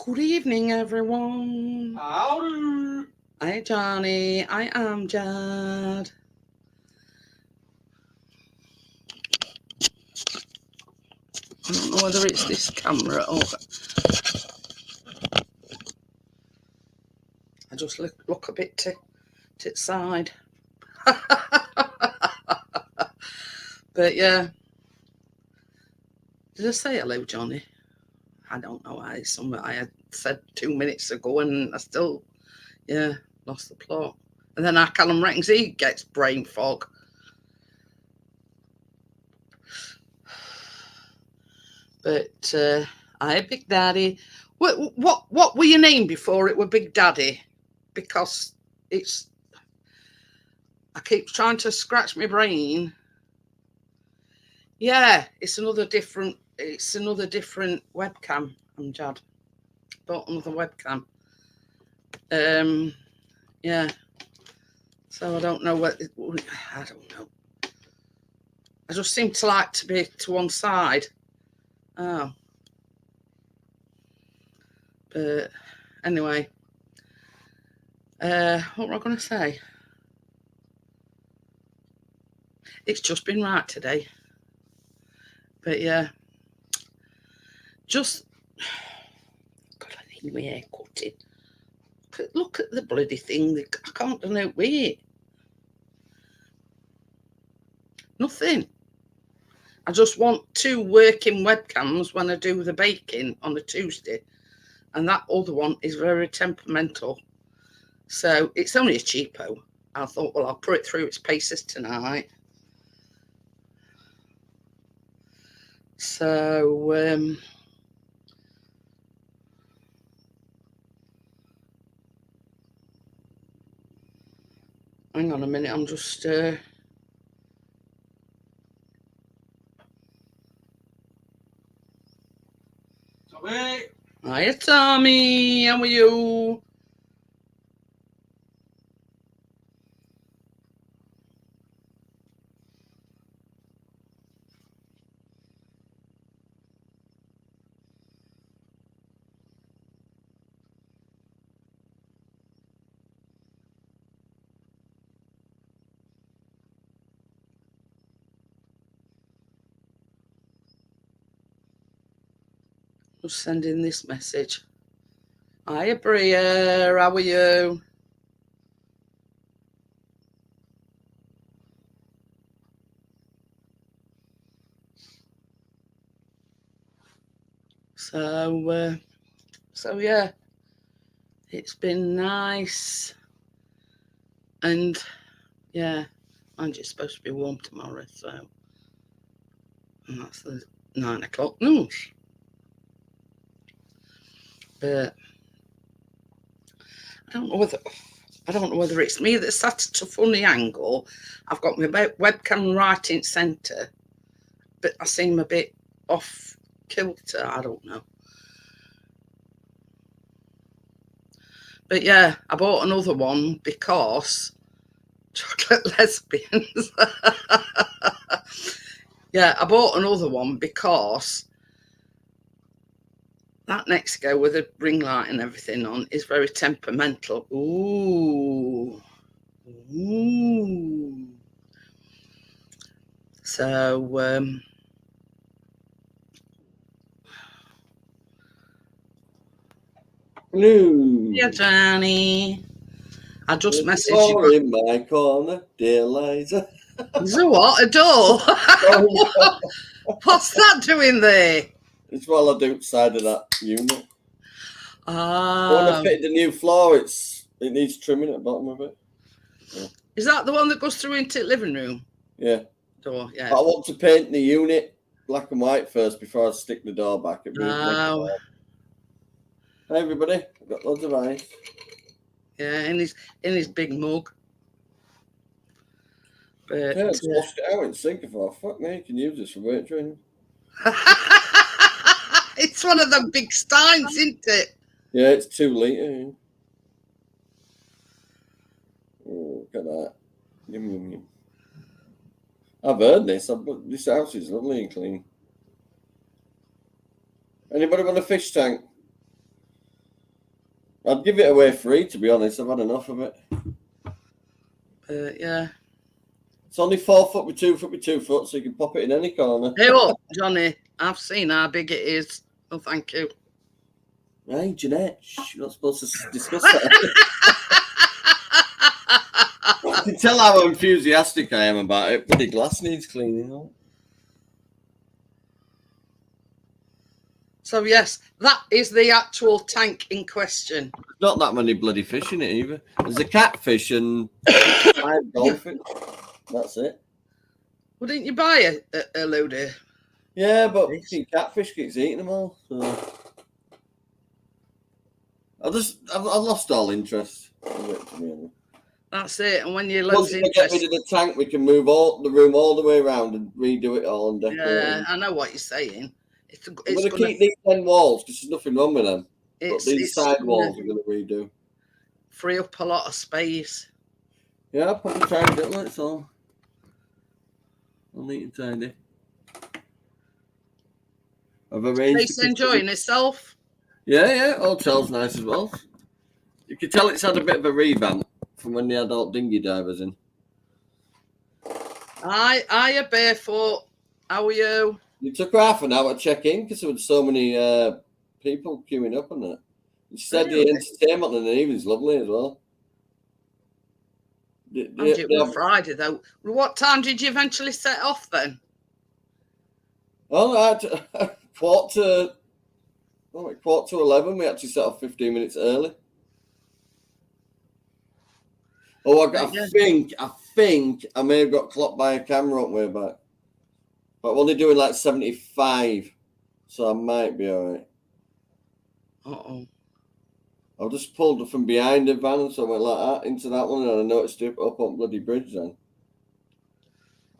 Good evening, everyone. Howdy. Hi, Johnny. I am Jad. I don't know whether it's this camera or... I just look a bit to the side. But yeah. Did I say hello, Johnny? I don't know. I had said 2 minutes ago and I still, lost the plot. And then our Callum reckons he gets brain fog. But hi, Big Daddy. What were your name before it were Big Daddy? Because I keep trying to scratch my brain. Yeah, it's another different webcam. I'm Jad. Bought another webcam. Yeah. So I don't know what. I don't know. I just seem to like to be to one side. Oh. But anyway. What were I going to say? It's just been right today. But yeah. Just. God, I need my hair cutting. Look at the bloody thing. I can't do no with it. Nothing. I just want 2 working webcams when I do the baking on a Tuesday. And that other one is very temperamental. So it's only a cheapo. I thought, well, I'll put it through its paces tonight. So, hang on a minute, I'm just... Tommy. Hiya, Tommy. How are you? Just sending this message. Hiya, Bria. How are you? So yeah, it's been nice, and yeah, mind you, it's supposed to be warm tomorrow, so and that's the 9 o'clock news. But I don't know whether it's me that sat at a funny angle. I've got my webcam right in centre, but I seem a bit off kilter. I don't know. But yeah, I bought another one because chocolate lesbians. Yeah, I bought another one because that next go with the ring light and everything on is very temperamental. Ooh. Ooh. So, Hello. yeah, Johnny. I just There's messaged a door you. in my corner, dear Liza. Is there what? A door? What's that doing there? It's while I do side of that unit. When I Ah. fitted the new floor, it needs trimming at the bottom of it. Yeah. Is that the one that goes through into the living room? Yeah. Door, yeah. But I want to paint the unit black and white first before I stick the door back. Oh. Hi everybody, I've got loads of ice. Yeah, in his big mug. But Yeah, just washed it out in sink. I thought, fuck me, you can use this for weight training. It's one of them big steins, isn't it? Yeah, it's 2 litre. Oh, look at that. Yum, yum, yum. I've heard this. This house is lovely and clean. Anybody want a fish tank? I'd give it away free, to be honest. I've had enough of it. Yeah. It's only 4 foot by 2 foot by 2 foot, so you can pop it in any corner. Hey, look, Johnny, I've seen how big it is. Oh, thank you. Hey, Jeanette, you're not supposed to discuss that. You can tell how enthusiastic I am about it, but the glass needs cleaning up. So, yes, that is the actual tank in question. Not that many bloody fish in it either. There's a catfish and 5 dolphins. That's it. Well, didn't you buy a load of... Yeah, but catfish keeps eating them all. So. I've lost all interest in it, to be honest. That's it. And when you Once lose we get interest... rid of the tank, we can move the room all the way around and redo it all and decorate. Yeah, I know what you're saying. I'm going to keep these 10 walls because there's nothing wrong with them. But these side walls we're going to redo. Free up a lot of space. Yeah, probably tidy it, that's all. I'll neat and tidy. I've arranged. Space enjoying itself. Yeah, hotel's nice as well. You can tell it's had a bit of a revamp from when they had all dinghy divers in. Hiya, Barefoot. How are you? You took half an hour to check in because there were so many people queuing up on it. And she said the entertainment in the evening's lovely as well. It was Friday though. What time did you eventually set off then? Well, at quarter to 11, we actually set off 15 minutes early. Oh, I think I may have got clocked by a camera on the way back. But I'm only doing like 75, so I might be all right. Uh-oh. I just pulled from behind the van, so I went like that into that one, and I noticed it up on bloody bridge then.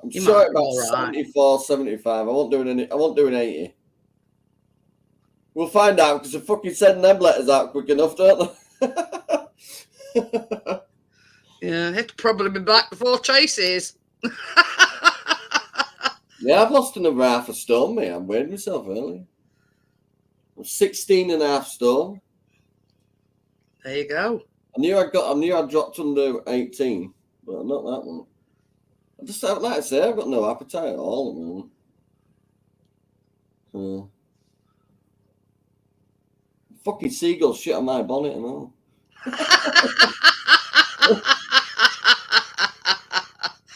I'm sure about 74, 75. I won't do an 80. We'll find out because they're fucking sending them letters out quick enough, don't they? Yeah, it'll probably be back before Tracy's. Yeah, I've lost another half a stone, mate. I weighed myself earlier. I'm 16.5 stone. There you go. I knew I dropped under 18, but not that one. I just like I say, I've got no appetite at all at the moment. Fucking seagulls shit on my bonnet and all.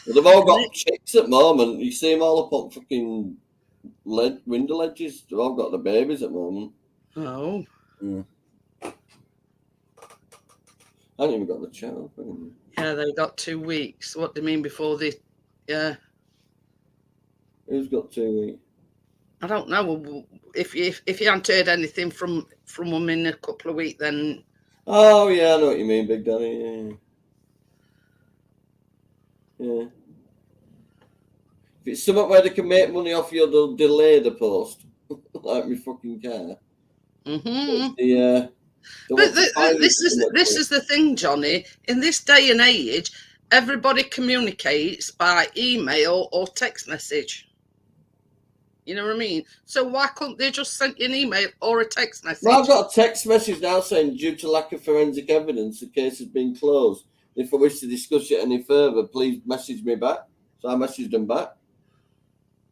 They've all got chicks at the moment. You see them all up on fucking window ledges. They've all got the babies at the moment. Oh. Yeah. I haven't even got the chat up. Yeah, they got 2 weeks. What do you mean before the... Yeah. Who's got 2 weeks? I don't know. If you haven't heard anything from them in a couple of weeks, then... Oh, yeah, I know what you mean, Big Danny. Yeah. If it's something where they can make money off you, they'll delay the post. Like my fucking car. Mm-hmm. But this is the thing, Johnny. In this day and age, everybody communicates by email or text message. You know what I mean? So why couldn't they just send you an email or a text message? Well, I've got a text message now saying, due to lack of forensic evidence, the case has been closed. If I wish to discuss it any further, please message me back. So I messaged them back.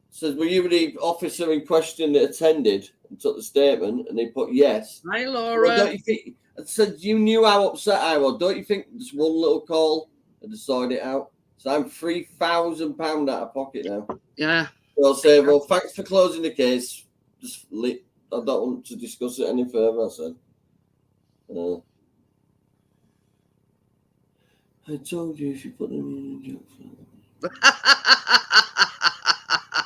It says, were you the officer in question that attended and took the statement? And they put yes. Hi, Laura. Well, don't you think, I said, you knew how upset I was. Don't you think just one little call and to sort it out? So I'm £3,000 out of pocket now. Yeah. So I'll say, well, thanks for closing the case. Just I don't want to discuss it any further, I said. I told you if you put them in a joke.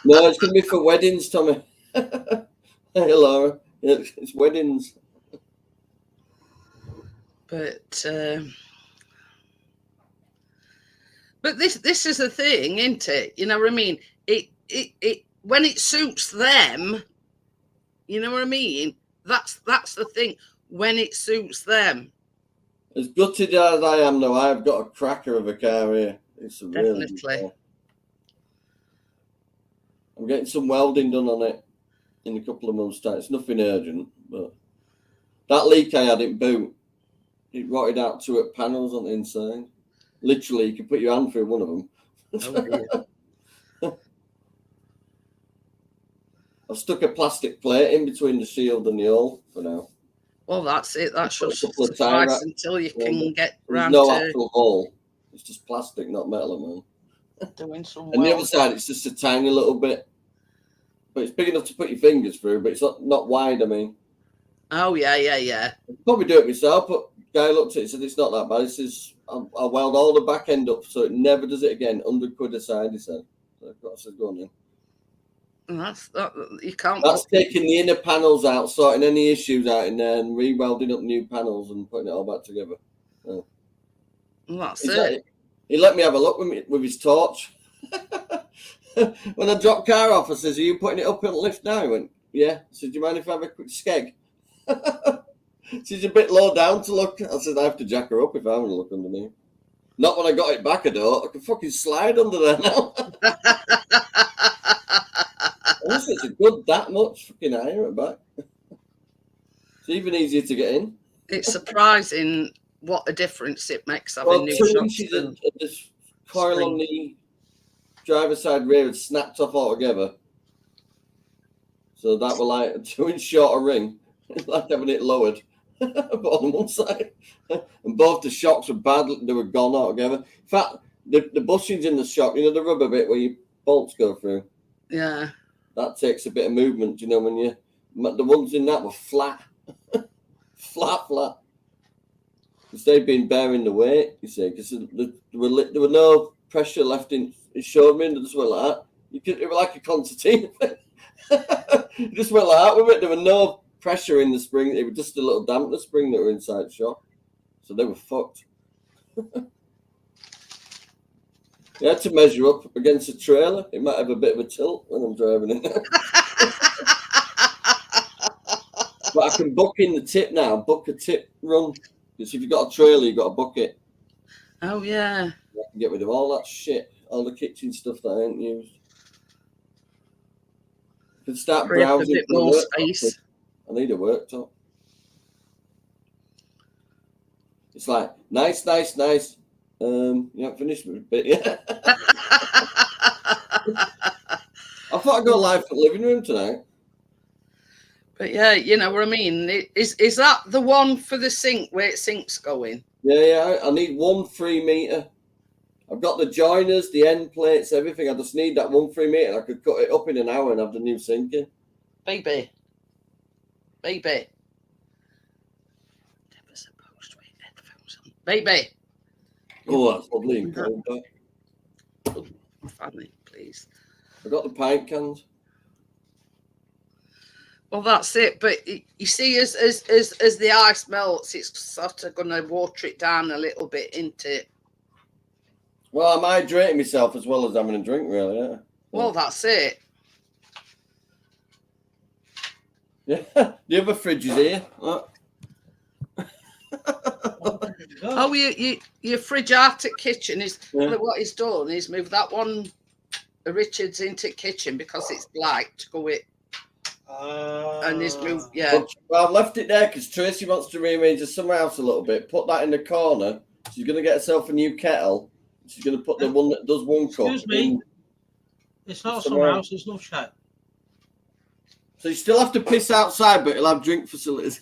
No, it's going to be for weddings, Tommy. Hey, Laura. It's weddings. But this is the thing, isn't it? You know what I mean? It when it suits them, you know what I mean? That's the thing. When it suits them. As gutted as I am now, I've got a cracker of a car here. It's really good car. I'm getting some welding done on it in a couple of months' time. It's nothing urgent, but that leak I had in boot, it rotted out 2 panels on the inside. Literally, you can put your hand through one of them. Oh, dear. I've stuck a plastic plate in between the shield and the hull for now. Well, that's it. That should Put a couple of tie suffice wraps until you around can it. get There's round no to actual hull. It's just plastic, not metal, man. doing some And the other well. side, it's just a tiny little bit. But it's big enough to put your fingers through, but it's not wide, I mean. Oh, yeah. I'd probably do it myself, but the guy looked at it and said, it's not that bad. He says, I'll weld all the back end up so it never does it again. £100 a side, he said. So I said, go on then. And that, you can't. That's taking the inner panels out, sorting any issues out in there, and re-welding up new panels and putting it all back together. Well, that's He's it. like, he let me have a look with his torch. When I dropped car off, I says, "Are you putting it up in the lift now?" He went, "Yeah." I said, "Do you mind if I have a quick skeg?" She's a bit low down to look. I said, "I have to jack her up if I want to look underneath." Not when I got it back, I don't. I can fucking slide under there now. Honestly, it's a good that much fucking higher at back. It's even easier to get in. It's surprising what a difference it makes having Well, new 2 shocks. inches of this coil spring. on the driver's side rear had snapped off altogether. So that were like a 2-inch shorter ring. It's like having it lowered. But on one side. And both the shocks were bad. They were gone altogether. In fact, the bushings in the shock, you know, the rubber bit where your bolts go through. Yeah. That takes a bit of movement, you know, when you... The ones in that were flat. flat. Because they'd been bearing the weight, you see, because there were no pressure left in... It showed me, and it just went like that. It was like a concertina. It just went like that with it. There was no pressure in the spring. It was just a little dampener spring that were inside the shock. So they were fucked. You had to measure up against a trailer. It might have a bit of a tilt when I'm driving it. But I can book in the tip now. Book a tip run. Because if you've got a trailer, you've got to book it. Oh, yeah. I can get rid of all that shit. All the kitchen stuff that I ain't used. I can start Free up a browsing bit for the more worktop. space. I need a worktop. It's like, nice. You haven't finished with a bit yet. I thought I'd go live for the living room tonight. But yeah, you know what I mean? Is that the one for the sink where sink's going? Yeah. I need 1 3 metre. I've got the joiners, the end plates, everything. I just need that 1 3 metre. I could cut it up in an hour and have the new sink in. Baby. Never supposed to wear headphones on. Baby. Oh, that's lovely and cold back. Fanny, please. I got the pint cans. Well, that's it. But you see, as the ice melts, it's sort of going to water it down a little bit, isn't it? Well, I'm hydrating myself as well as having a drink, really. Yeah. Well, that's it. Yeah. The other fridge is here. Look. Oh, your Fridge-Arctic kitchen is what he's done is moved that one Richards into the kitchen because it's black to go with. And he's moved, yeah. Well, I've left it there because Tracy wants to rearrange it somewhere else a little bit. Put that in the corner. She's going to get herself a new kettle. She's going to put the one that does one cup. Excuse me. It's not somewhere else. It's no chat. So you still have to piss outside, but you'll have drink facilities.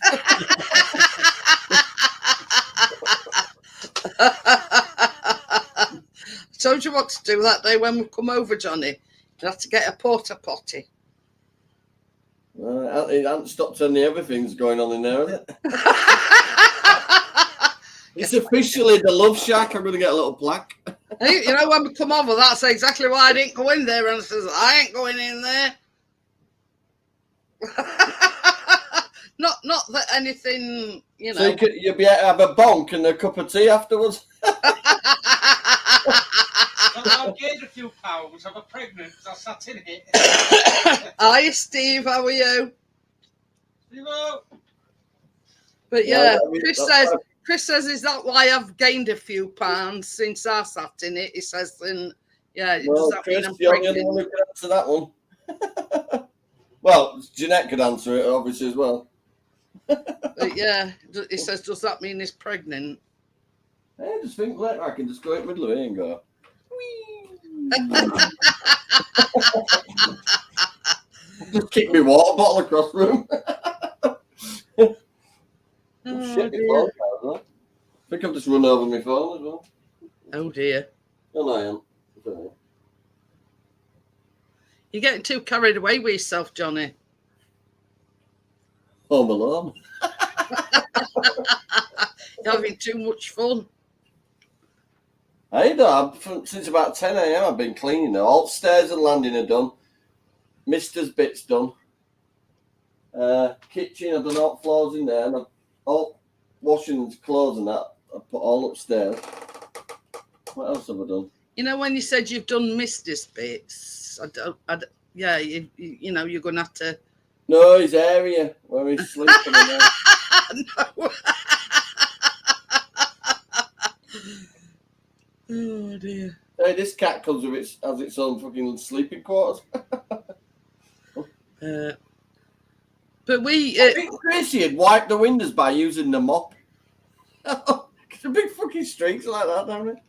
I told you what to do that day when we come over, Johnny. You have to get a porta potty. It hasn't stopped any other things going on in there, has it? It's officially the Love Shack. I'm going to get a little plaque. Hey, you know, when we come over, that's exactly why I didn't go in there. And I says, I ain't going in there. Not that anything, you know. So you'll be able to have a bonk and a cup of tea afterwards. I've gained a few pounds. I'm pregnant because I sat in it. Hi, Steve. How are you? Hello. But yeah, I mean, Chris says, is that why I've gained a few pounds since I sat in it? He says, and yeah, Well, does that Chris, mean I'm you're the only pregnant? one who can answer that one. Well, Jeanette could answer it, obviously, as well. But yeah, it says, does that mean he's pregnant? I just think later I can just go in the middle of it and go. Just kick my water bottle across the room. Oh, Shit, my dear. phone down, huh? I think I've just run over my phone as well. Oh dear. No, I am. Sorry. You're getting too carried away with yourself, Johnny. Home Alone. You're having too much fun. I know. Since about 10 a.m. I've been cleaning. All stairs and landing are done. Mister's bit's done. Kitchen, I've done all floors in there. And all washing clothes and that, I put all upstairs. What else have I done? You know, when you said you've done Mister's bits, yeah, you know, you're going to have to. No, his area where he's sleeping. No. Oh dear. Hey, this cat comes with has its own fucking sleeping quarters. But we. I think Gracie had wiped the windows by using the mop. The big fucking streaks like that, don't it?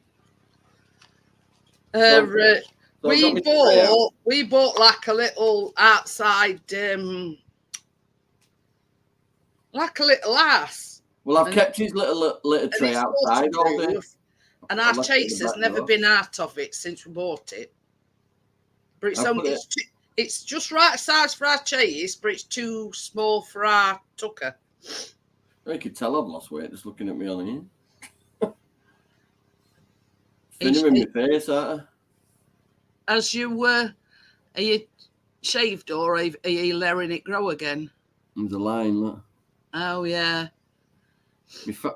We bought like a little outside, like a little ass. Well, I've kept his little tray outside all day. And our chase has never been out of it since we bought it. But it's just right size for our chase, but it's too small for our tucker. You could tell I've lost weight just looking at me on here. Thinner in my face, aren't I? As you are you shaved or are you letting it grow again? There's a line, look. Oh yeah.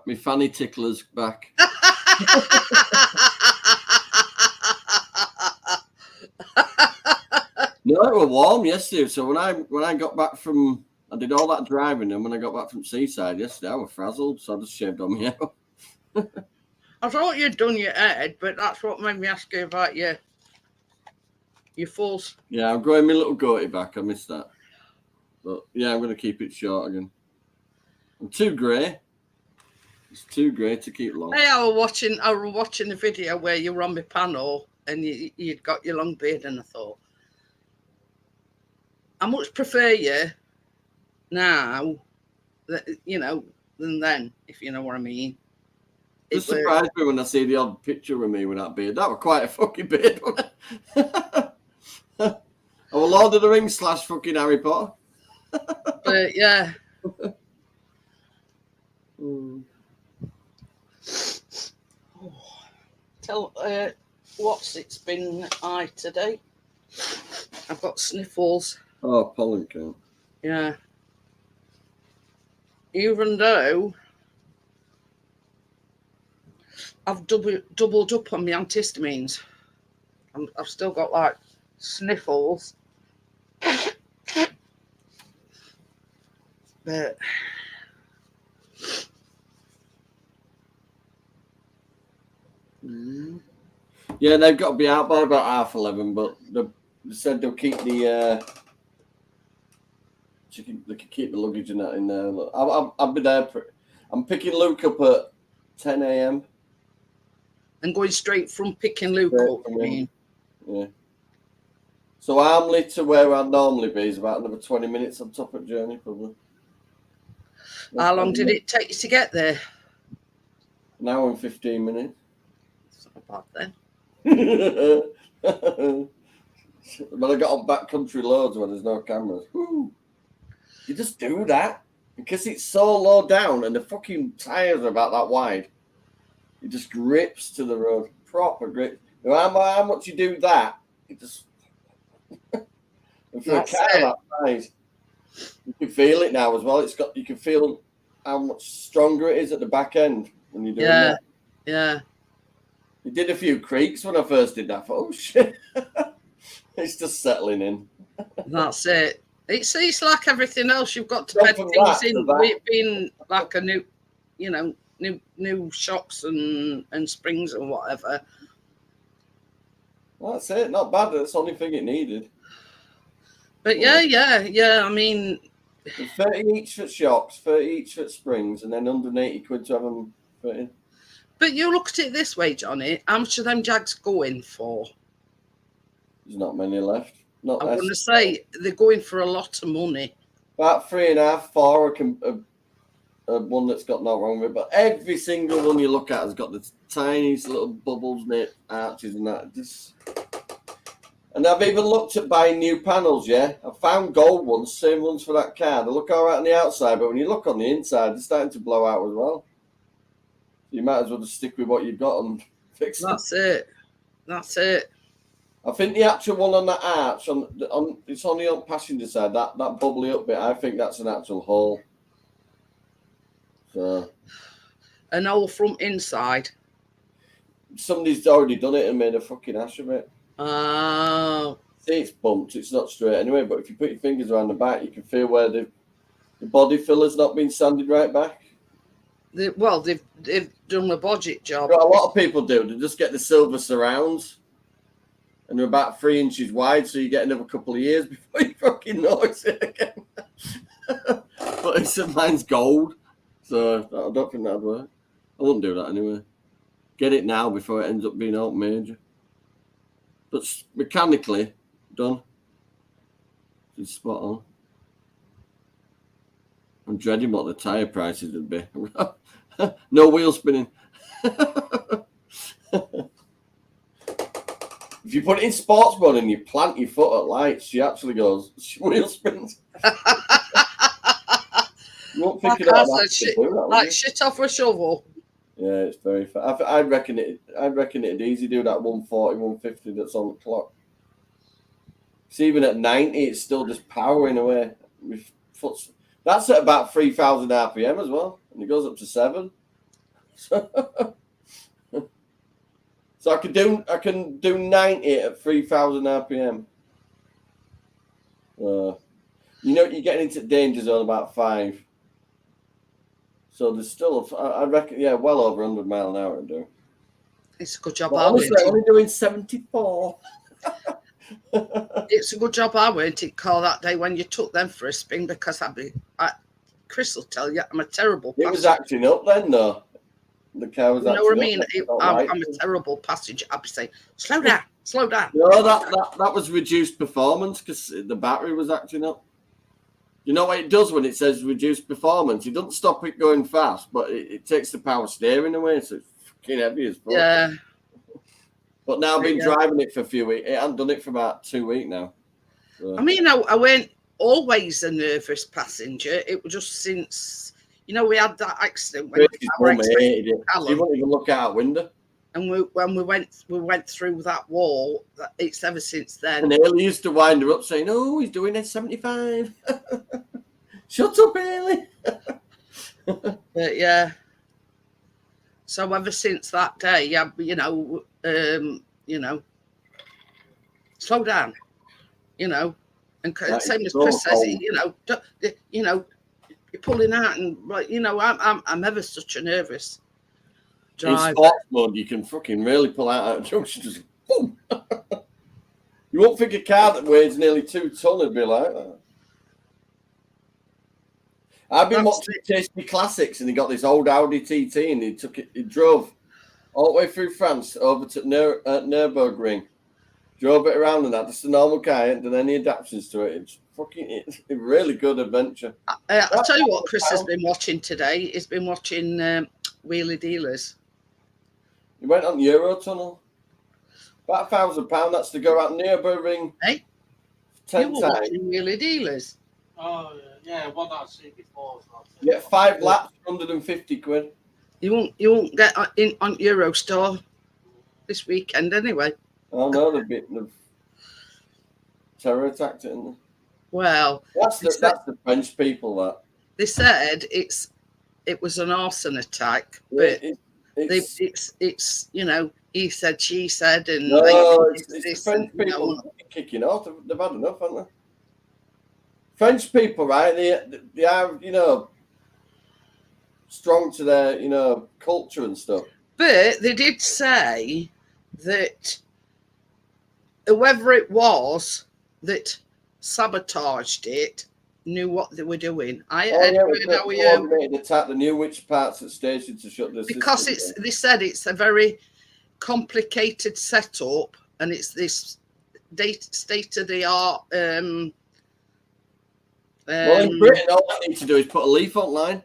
My fanny tickler's back. No, it was warm yesterday. So when I got back from, I did all that driving, and when I got back from Seaside yesterday, I was frazzled, so I just shaved on my hair. I thought you'd done your head, but that's what made me ask you about your falls. Yeah, I'm growing my little goatee back. I missed that, but yeah, I'm going to keep it short again. I'm too grey. It's too grey to keep long. Hey, I was watching a video where you were on my panel and you'd got your long beard, and I thought, I much prefer you now, than then, if you know what I mean. It surprised me when I see the odd picture of me with that beard. That was quite a fucking beard. I was Lord of the Rings / fucking Harry Potter. But yeah. Tell what's it's been high today. I've got sniffles. Oh, pollen count. Yeah. Even though I've doubled up on my antihistamines, I've still got like sniffles. But yeah, they've got to be out by about 11:30, but they said they'll keep the they can keep the luggage and that in there. I'll be there. I'm picking Luke up at 10 a.m. and going straight from picking Luke up. Yeah. So Armley to where I'd normally be is about another 20 minutes on top of journey, probably. How long did it take you to get there? An hour and 15 minutes. It's not bad then. But I got on backcountry loads when there's no cameras. Woo. You just do that because it's so low down and the fucking tyres are about that wide. It just grips to the road. Proper grip. No matter how much you do that, it just. And for a car that size, you can feel it now as well. You can feel how much stronger it is at the back end when you're doing that. Yeah. It did a few creaks when I first did that. I thought, oh shit. It's just settling in. That's it. It's like everything else. You've got to bed things in. We've been like a new shocks and springs and whatever. That's it. Not bad. That's the only thing it needed. But yeah. I mean, 30 each for shocks, 30 each for springs, and then 180 quid to have them fitted. But you look at it this way, Johnny. How much are them Jags going for? There's not many left. Not I'm going to less. say they're going for a lot of money. About 3.5, 4 one that's got no wrong with it. But every single one you look at has got the tiniest little bubbles in it, arches and that. And I've even looked at buying new panels, yeah? I found gold ones, same ones for that car. They look all right on the outside, but when you look on the inside, they're starting to blow out as well. You might as well just stick with what you've got and fix it. That's it. I think the actual one on that arch, it's on the passenger side, that bubbly up bit, I think that's an actual hole. So, An hole from inside. somebody's already done it and made a fucking ash of it. Oh. See, it's bumped, it's not straight anyway, but if you put your fingers around the back, you can feel where the body filler's not been sanded right back. They've done a budget job. What a lot of people do, they just get the silver surrounds, and they're about 3 inches wide, so you get another couple of years before you fucking notice it again. But mine's gold, so I don't think that'd work. I wouldn't do that anyway. Get it now before it ends up being out major. But mechanically done. It's spot on. I'm dreading what the tyre prices would be. No wheel spinning. If you put it in sports mode and you plant your foot at lights, she actually goes, she wheel spins. You won't think like shit off a shovel. Yeah, it's very fast. I'd reckon it'd easy do that 140, 150 that's on the clock. See, even at 90, it's still just powering away with foot. That's at about 3,000 RPM as well, and it goes up to 7. So I can do 90 at 3,000 RPM. You're getting into danger zone about 5. So there's still, I reckon, well over 100 mile an hour to do. It's a good job. Honestly, I'm only doing 74. It's a good job I weren't in car that day when you took them for a spin, because Chris will tell you, I'm a terrible passenger. It was acting up then, though. The car was acting up. You know what I mean? I'm a terrible passenger. I'd be saying, slow down. No, that was reduced performance because the battery was acting up. You know what it does when it says reduced performance? It doesn't stop it going fast, but it takes the power steering away, so it's fucking heavy as fuck. Yeah. But now I've been driving it for a few weeks. I haven't done it for about 2 weeks now. So. I mean, I weren't always a nervous passenger. It was just since, we had that accident when hated it. She wouldn't even look out a window. And when we went through that wall, it's ever since then. And Haley used to wind her up saying, "Oh, he's doing it 75." Shut up, Haley. But yeah. So ever since that day, slow down, and same as Chris says, you're pulling out, and I'm ever such a nervous driver. In sports mode, you can fucking really pull out a junction, just boom. You won't think a car that weighs nearly 2 ton would be like that. I've been watching Tasty Classics, and he got this old Audi TT, and he drove all the way through France over to Nürburgring, drove it around and that, just a normal car, and done any adaptations to it. It's a really good adventure. I'll tell you what Chris has been watching today. He's been watching Wheelie Dealers. He went on Eurotunnel. About £1,000, that's to go out Nürburgring. Hey, 10 you were times. watching Wheelie Dealers. Oh, yeah, one I've seen before. Yeah, 5 laps, 150 quid. You won't get in on Eurostore this weekend anyway. Oh no, they've terror attacked it, isn't they? Well, that's the French people. That they said it was an arson attack, but it's he said, she said, and no, it's the French people kicking off. They've had enough, haven't they? French people, right? They are, strong to their, culture and stuff. But they did say that whoever it was that sabotaged it knew what they were doing. Oh yeah, we Edward, how are you? coordinated attack. They knew which parts at station to shut the Because system they said it's a very complicated setup, and it's this state of the art. Well, in Britain, all I need to do is put a leaf online.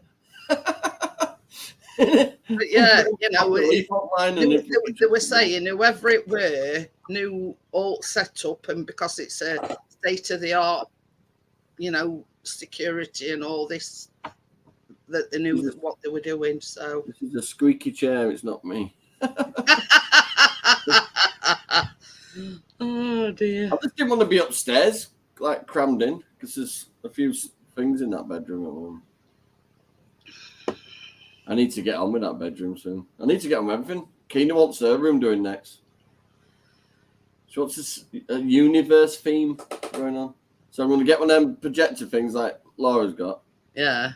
But yeah, you know, leaf online they were saying whoever it were knew all set up, and because it's a state of the art, you know, security and all this, that they knew what they were doing. So this is a squeaky chair. It's not me. Oh dear. I just didn't want to be upstairs, like crammed in, because there's a few things in that bedroom at the moment. I need to get on with that bedroom soon. I need to get on with everything. Keena wants her room doing next. She wants a universe theme going on. So I'm going to get one of them projector things like Laura's got. Yeah.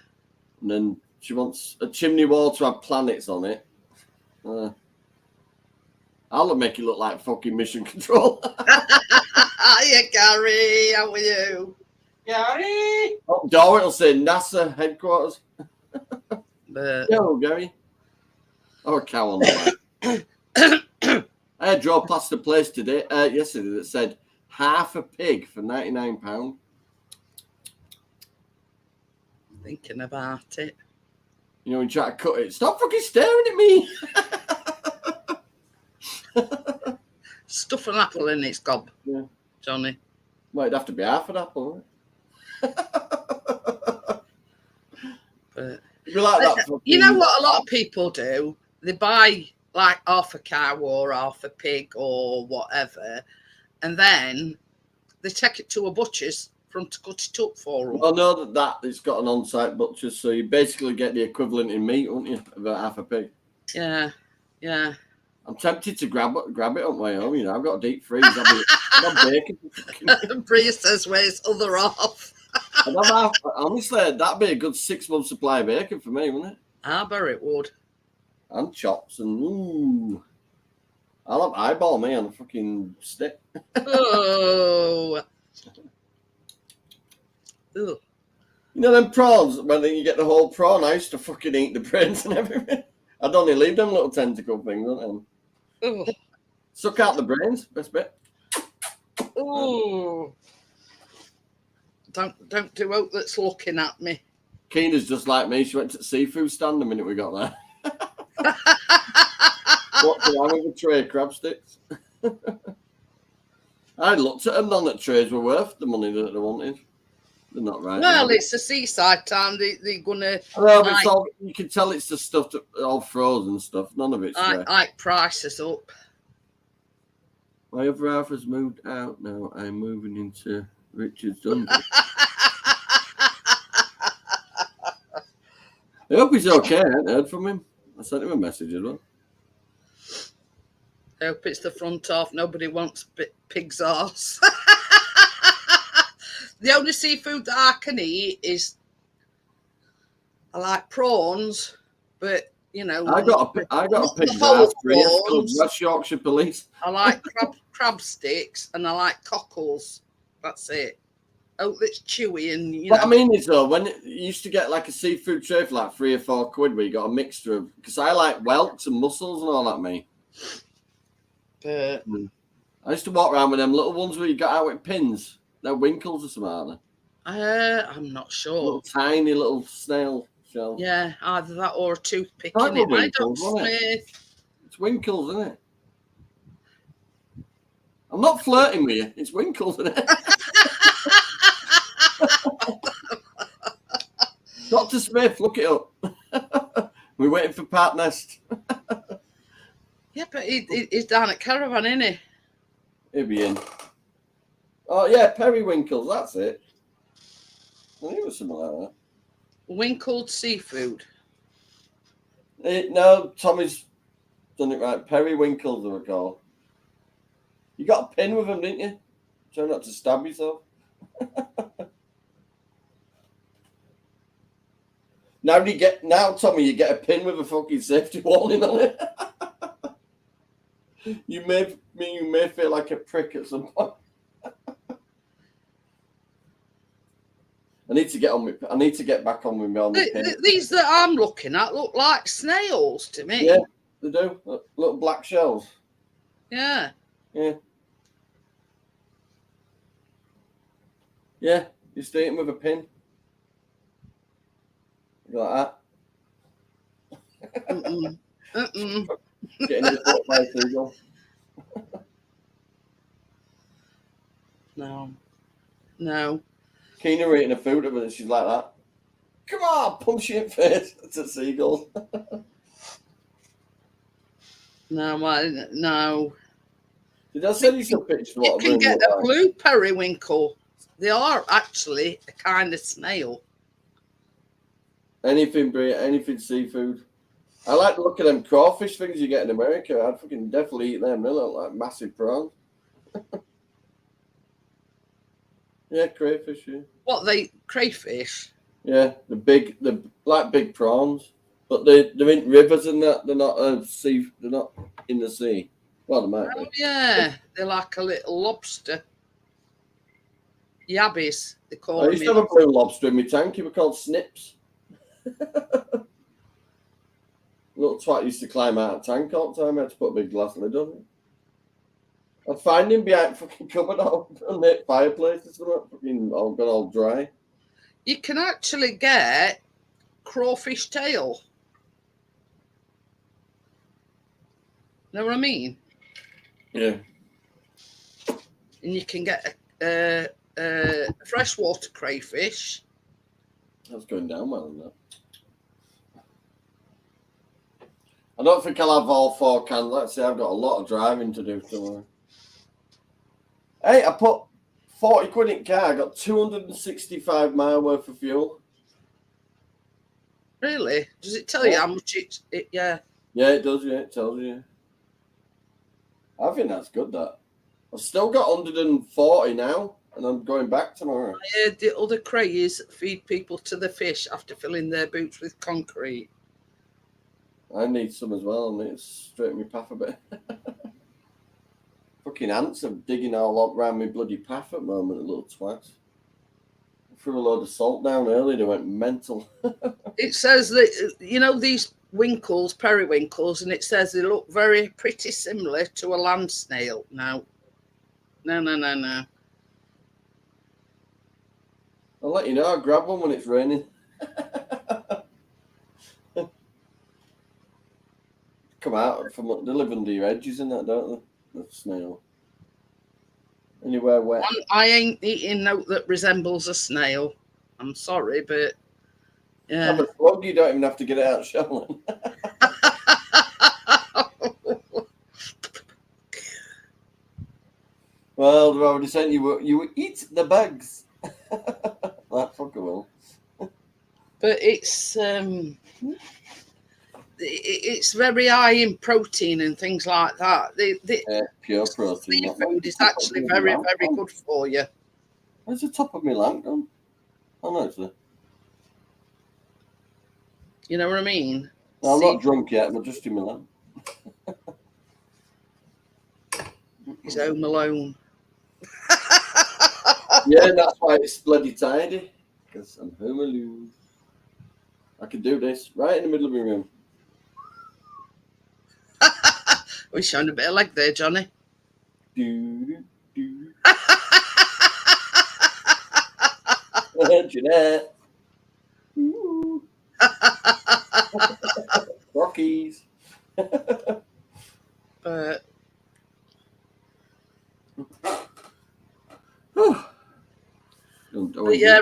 And then she wants a chimney wall to have planets on it. I'll make it look like fucking Mission Control. Hiya, Gary. How are you? Gary! Up door, it'll say NASA headquarters. Yo, Gary. Oh, a cow on the way. I drove past the place today, yesterday, that said half a pig for £99. Thinking about it. You know, when you try to cut it, stop fucking staring at me. Stuff an apple in its gob, Yeah. Johnny. Well, it'd have to be half an apple. But It'd be like that. you know what a lot of people do? They buy like half a cow or half a pig or whatever, and then they take it to a butcher's from to cut it up for them. Well, know that it's got an on-site butcher, so you basically get the equivalent in meat, won't you, of about half a pig? Yeah, yeah. I'm tempted to grab it on my own. You know, I've got a deep freeze. I'll bacon. Bria says, "Where's other half?" Honestly, that'd be a good 6 month supply of bacon for me, wouldn't it? I bet it would. And chops and ooh. I'll have eyeball me on a fucking stick. Oh. Ooh. You know them prawns, when you get the whole prawn, I used to fucking eat the brains and everything. I'd only leave them little tentacle things, don't I? Ooh. Suck out the brains, best bit. Ooh. Don't do out that's looking at me. Keena's just like me. She went to the seafood stand the minute we got there. What did I have with a tray of crab sticks? I looked at them, none that trays were worth the money that they wanted. They're not right. Well, it's a seaside town. They're gonna. Well, it's all, you can tell it's the stuff that all frozen stuff. None of it's fresh. Like prices up. My other half has moved out now. I'm moving into Richard's Dundee. I hope he's okay. I haven't heard from him. I sent him a message as well. I hope it's the front half. Nobody wants pig's arse. The only seafood that I can eat is I like prawns, but you know I got a pig's arse for West Yorkshire Police. I like crab sticks and I like cockles. That's it. Oh, that's chewy and you know. What I mean is though, when you used to get like a seafood tray for like £3 or £4, where you got a mixture of, because I like whelks and mussels and all that, mate. But I used to walk around with them little ones where you got out with pins. They're winkles or something, aren't they? I'm not sure. Little tiny little snail shell. Yeah, either that or a toothpick in it. Winkles, it's winkles, isn't it? I'm not flirting with you. It's winkles, isn't it? Dr. Smith, look it up. We're waiting for Pat Nest. Yeah, but he's down at Caravan, isn't he? He'll be in. Oh, yeah, periwinkles, that's it. I think it was something like that. Winkled seafood. No, Tommy's done it right. Periwinkles, they were called. You got a pin with them, didn't you? Try not to stab yourself. Now, Tommy, you get a pin with a fucking safety warning on it. You may feel like a prick at some point. I need to get on with. I need to get back on with me on the pin. These that I'm looking at look like snails to me. Yeah, they do. Little black shells. Yeah. Yeah. Yeah, you stay in with a pin. Like that. Mm-mm. Mm-mm. Getting hit by a seagull. No. No. Keena eating a food of it and she's like that. Come on, punch you in the face. It's a seagull. No, no. Did I send you some pictures of You what can get a like? blue periwinkle. They are actually a kind of snail. Anything seafood. I like the look of them crawfish things you get in America. I'd fucking definitely eat them. They look like massive prawns. Yeah, crayfish. Yeah. What crayfish? Yeah, the like big prawns, but they're in rivers and that. They're not They're not in the sea. Well, they might Oh be. yeah, they're like a little lobster. Yabbies, they call I them. used to have a blue lobster in my tank. He were called Snips. Little twat used to climb out of the tank all the time. I had to put a big glass lid on it. I'd find him behind fucking cupboard on the fireplaces and that, fucking all got all dry. You can actually get crawfish tail. Know what I mean? Yeah. And you can get a freshwater crayfish. That's going down well in that. I don't think I'll have all 4 cans. Let's say I've got a lot of driving to do tomorrow. Hey, I put 40 quid in car. I got 265 mile worth of fuel. Really? Does it tell you how much it? Yeah. Yeah, it does. Yeah, it tells you. I think that's good. That I've still got 140 now, and I'm going back tomorrow. I heard the other craze feed people to the fish after filling their boots with concrete. I need some as well. I need to straighten my path a bit. Fucking ants are digging all up around my bloody path at the moment, the little twats. I threw a load of salt down earlier, they went mental. It says that, you know, these winkles, periwinkles, and it says they look very pretty similar to a land snail. No. No. I'll let you know, I'll grab one when it's raining. Come out from they live under your edges and that, don't they? The snail. Anywhere wet. I ain't eating note that resembles a snail. I'm sorry, but yeah. Have a slug, you don't even have to get it out shelling. Well, they've already sent you eat the bugs. That fucker will. But it's very high in protein and things like that. Pure protein. Seafood is actually very, very good for you. Where's the top of my lamp gone? Oh no, it's there. You know what I mean? No, I'm not drunk yet. I'm just in my lamp. He's home alone. Yeah, that's why it's bloody tidy. Because I'm home alone. I can do this right in the middle of my room. We're showing a bit of leg there, Johnny. Jeanette. Ooh. Rockies. But yeah,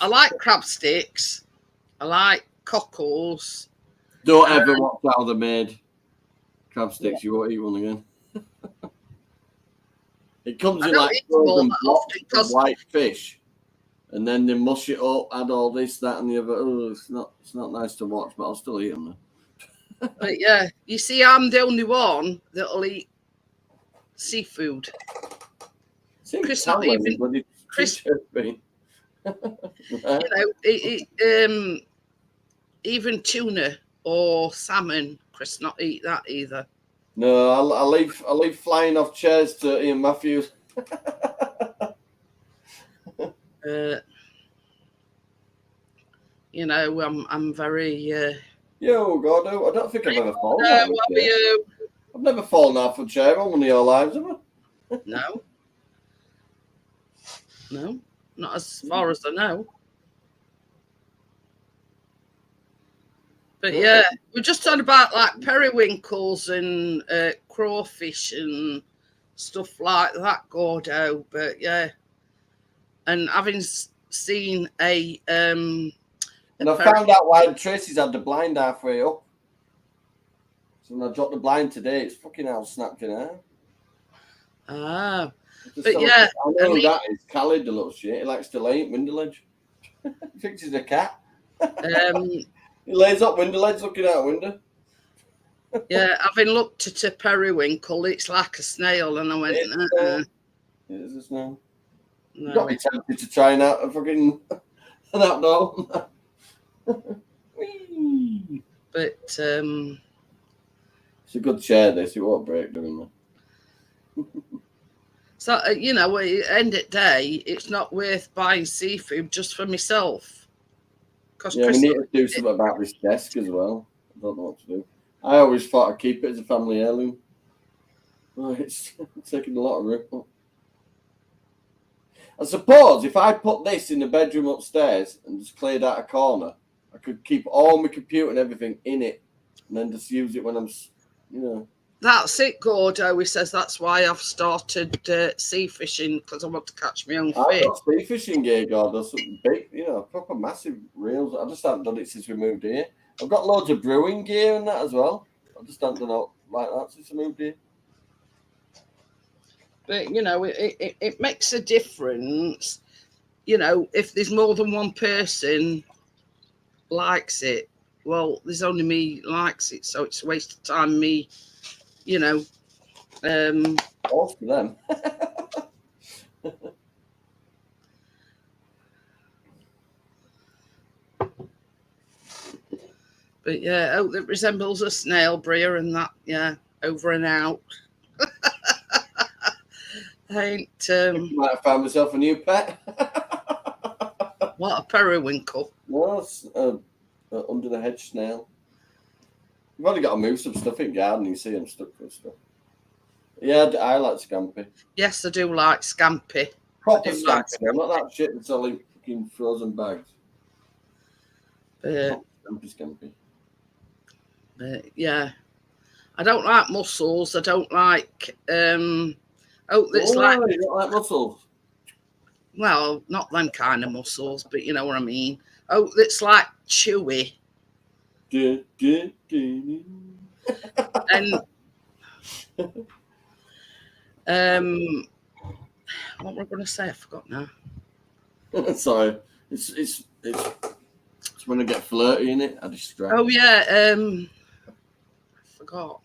I like crab sticks. I like cockles. Don't ever watch how they're made. Crab sticks, you won't eat one again. It comes in like frozen blocks of white fish, and then they mush it up, add all this, that, and the other. Oh, it's not nice to watch, but I'll still eat them. But yeah, you see, I'm the only one that'll eat seafood. Chris, not even Chris. You know, even tuna or salmon. Chris not eat that either. No, I leave flying off chairs to Ian Matthews. You know, I'm very. Yo, Gordo, I don't think I've ever fallen No, out of what a were chair. you? I've never fallen off a chair on one of your lives, have I? No, no, not as far as I know. But yeah, we're just talking about like periwinkles and crawfish and stuff like that, Gordo. But yeah, and having seen And I found out why Tracy's had the blind halfway up. So when I dropped the blind today, it's fucking hell snapped in half. Ah, Just but so yeah, I know who that is. Khalid, the little shit. He likes to lay at window ledge. He thinks he's a cat. He lays up window ledge looking out a window. yeah, having looked at a periwinkle, it's like a snail, and I went, It is a snail. no. Got me tempted to try and out a fucking an outdoor. But It's a good chair, this. It won't break doing that. so you know, at the end of the day, it's not worth buying seafood just for myself. Because Yeah, we need to do something about this desk as well. I don't know what to do. I always thought I'd keep it as a family heirloom. Oh, it's taking a lot of room. I suppose if I put this in the bedroom upstairs and just cleared out a corner, I could keep all my computer and everything in it, and then just use it when I'm, you know. That's it, Gordo. He says that's why I've started sea fishing, because I want to catch my own I've fish. got sea fishing gear, God. There's some big, you know, proper massive reels. I just haven't done it since we moved here. I've got loads of brewing gear and that as well. I just haven't done it like that since I moved here. But you know, it makes a difference. You know, if there's more than one person likes it, well, there's only me likes it, so it's a waste of time. Me, you know. All for them. But yeah, oh, that resembles a snail, Bria, and that, yeah, over and out. I ain't. Might have found myself a new pet. What, a periwinkle? No, it's under the hedge snail. You've only got to move some stuff in garden. You see them stuck with stuff. Yeah, I like scampi. Yes, I do like scampi. Proper I do like scampi. Not that shit that's all in fucking frozen bags. Scampi. Yeah, I don't like mussels. I don't like. It's like. You don't like mussels? Well, not them kind of mussels, but you know what I mean. Oh, it's like chewy. And what were I going to say? I forgot now. Sorry, it's when I get flirty in it, I distract. Oh yeah, I forgot.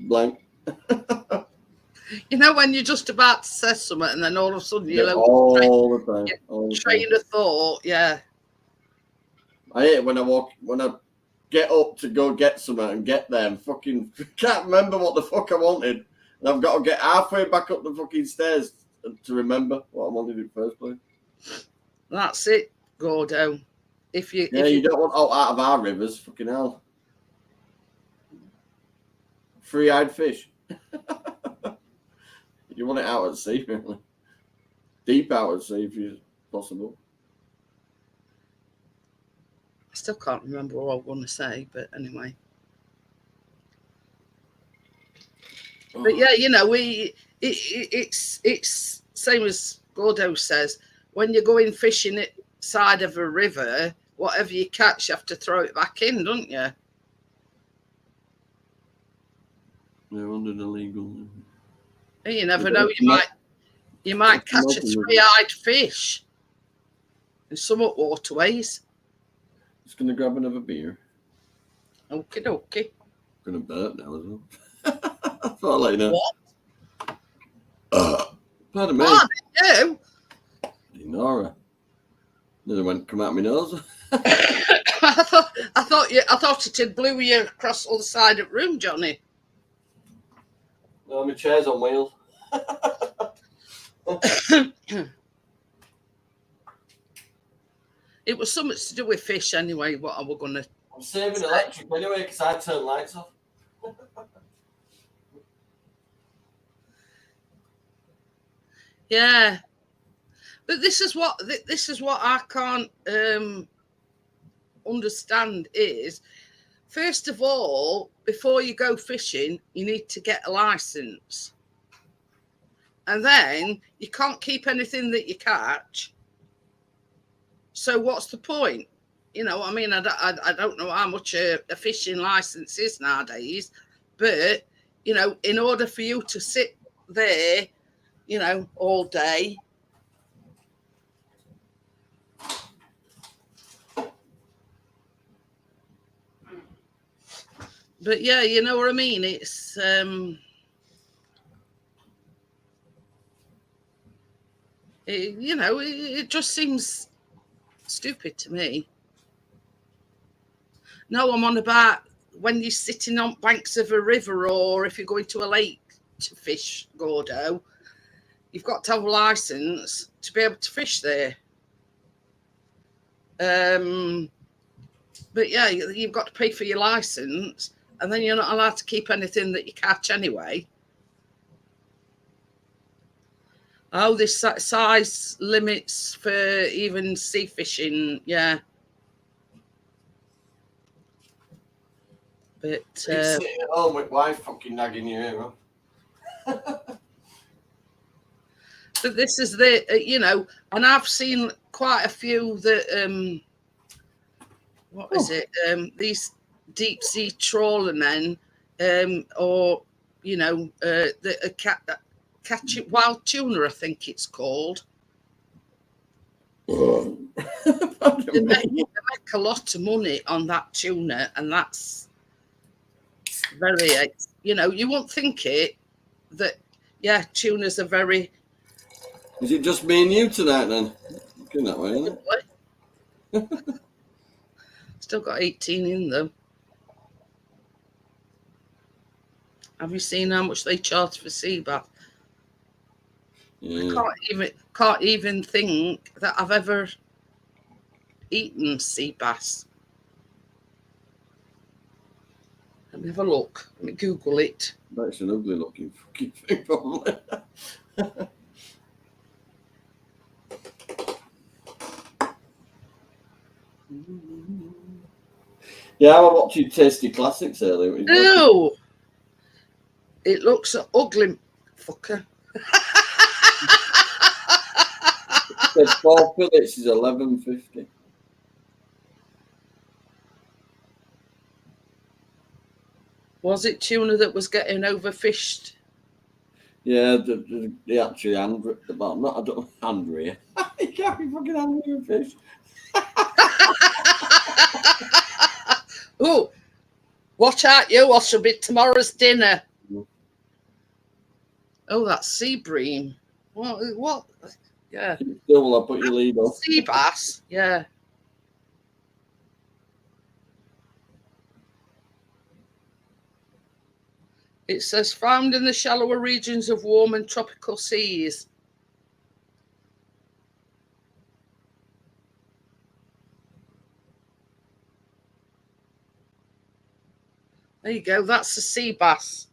Blank. You know when you're just about to say something and then all of a sudden you lose all the time. train of thought. Yeah. I hate it when I get up to go get something and get there and fucking can't remember what the fuck I wanted. And I've got to get halfway back up the fucking stairs to remember what I wanted in the first place. That's it, Gordo. If you don't want out of our rivers, fucking hell. Free-eyed fish. You want it out at sea, really. Deep out at sea, if it's possible. I still can't remember what I want to say, but anyway. But yeah, you know, it's same as Gordo says. When you're going fishing at side of a river, whatever you catch, you have to throw it back in, don't you? They're under the legal. You never know. You might catch a three-eyed fish in some waterways. Just gonna grab another beer. Okie dokie. Gonna burp now as well. I thought like that. What? Pardon me. Oh, did you? Nora. Nearly went come out my nose. I thought it had blew you across the other side of the room, Johnny. No, my chair's on wheels. It was something to do with fish anyway, what I was going to... I'm saving electric anyway because I turn lights off. Yeah. But this is what I can't understand is, first of all, before you go fishing, you need to get a license. And then you can't keep anything that you catch. So what's the point? You know, I mean, I don't know how much a fishing license is nowadays, but, you know, in order for you to sit there, you know, all day. But yeah, you know what I mean? It's you know, it just seems stupid to me. No, I'm on about when you're sitting on banks of a river, or if you're going to a lake to fish, Gordo, you've got to have a license to be able to fish there. But yeah, you've got to pay for your license, and then you're not allowed to keep anything that you catch anyway. Oh, this size limits for even sea fishing, yeah. But Sitting at home with wife fucking nagging you here, but this is the you know, and I've seen quite a few that what is it? These deep sea trawler men, or you know, the catch it wild tuna, I think it's called. They make a lot of money on that tuna, and that's very, you know, you won't think it that, yeah, tunas are very. Is it just me and you tonight then? Looking that way, isn't it? Still got 18 in them. Have you seen how much they charge for sea bass? Yeah. I can't even think that I've ever eaten sea bass. Let me have a look. Let me Google it. That's an ugly looking fucking thing, probably. Yeah, I was watching Tasty Classics earlier. No, it looks ugly, fucker. It said 4 fillets is $11.50. Was it tuna that was getting overfished? Yeah, the actually hand, well, not I don't hand. You can't be fucking angry with fish. Oh, watch out, you! Or shall be tomorrow's dinner. Oh, that's sea bream. What? Yeah. Still will I put your lead on? Sea bass. Yeah. It says found in the shallower regions of warm and tropical seas. There you go. That's the sea bass.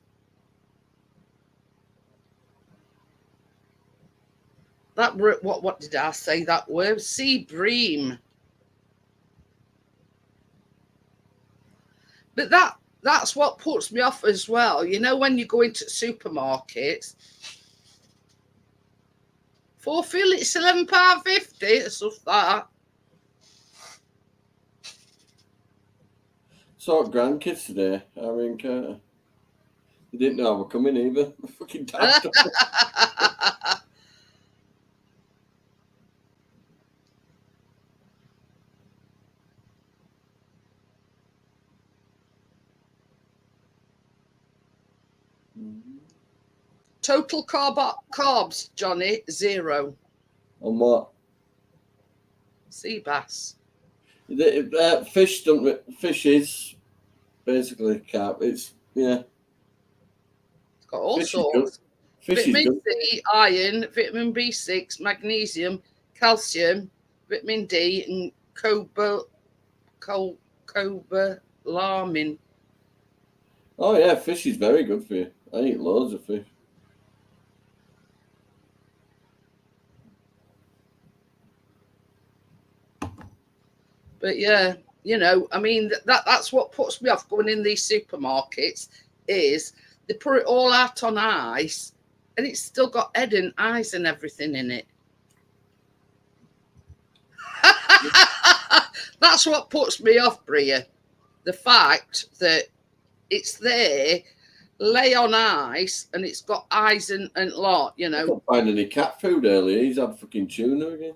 That what did I say? That word sea bream. But that's what puts me off as well. You know, when you go into supermarkets, 4 fillets, £11.50, stuff like that. Saw grandkids today, Harry and Carter. They didn't know I was coming either. Fucking dad. Total carbs, Johnny, 0. On what? Sea bass. Fish is basically carb. It's yeah. It's got all sorts. Vitamin C, iron, vitamin B6, magnesium, calcium, vitamin D, and cobalamin. Oh yeah, fish is very good for you. I eat loads of fish. But yeah, you know, I mean, that's what puts me off going in these supermarkets is they put it all out on ice and it's still got head and eyes and everything in it. That's what puts me off, Bria. The fact that it's there, lay on ice, and it's got eyes and lot, you know. I couldn't find any cat food earlier. He's had fucking tuna again.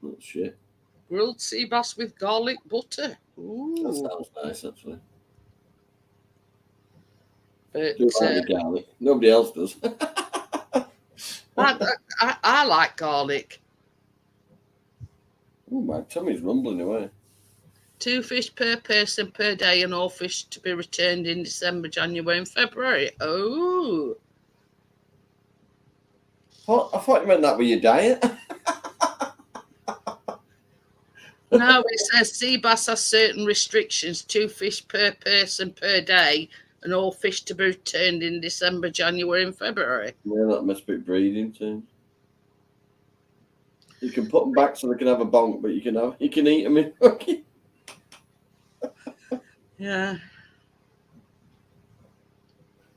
Oh, shit. Grilled sea bass with garlic butter. Ooh. That sounds nice, actually. But, do like the garlic. Nobody else does. I like garlic. Oh, my tummy's rumbling away. 2 fish per person per day, and all fish to be returned in December, January, and February. Oh. I thought you meant that with your diet. No, it says sea bass has certain restrictions. 2 fish per person per day, and all fish to be returned in December, January, and February. Yeah, that must be breeding too. You can put them back so they can have a bonk, but you can eat them in. Yeah.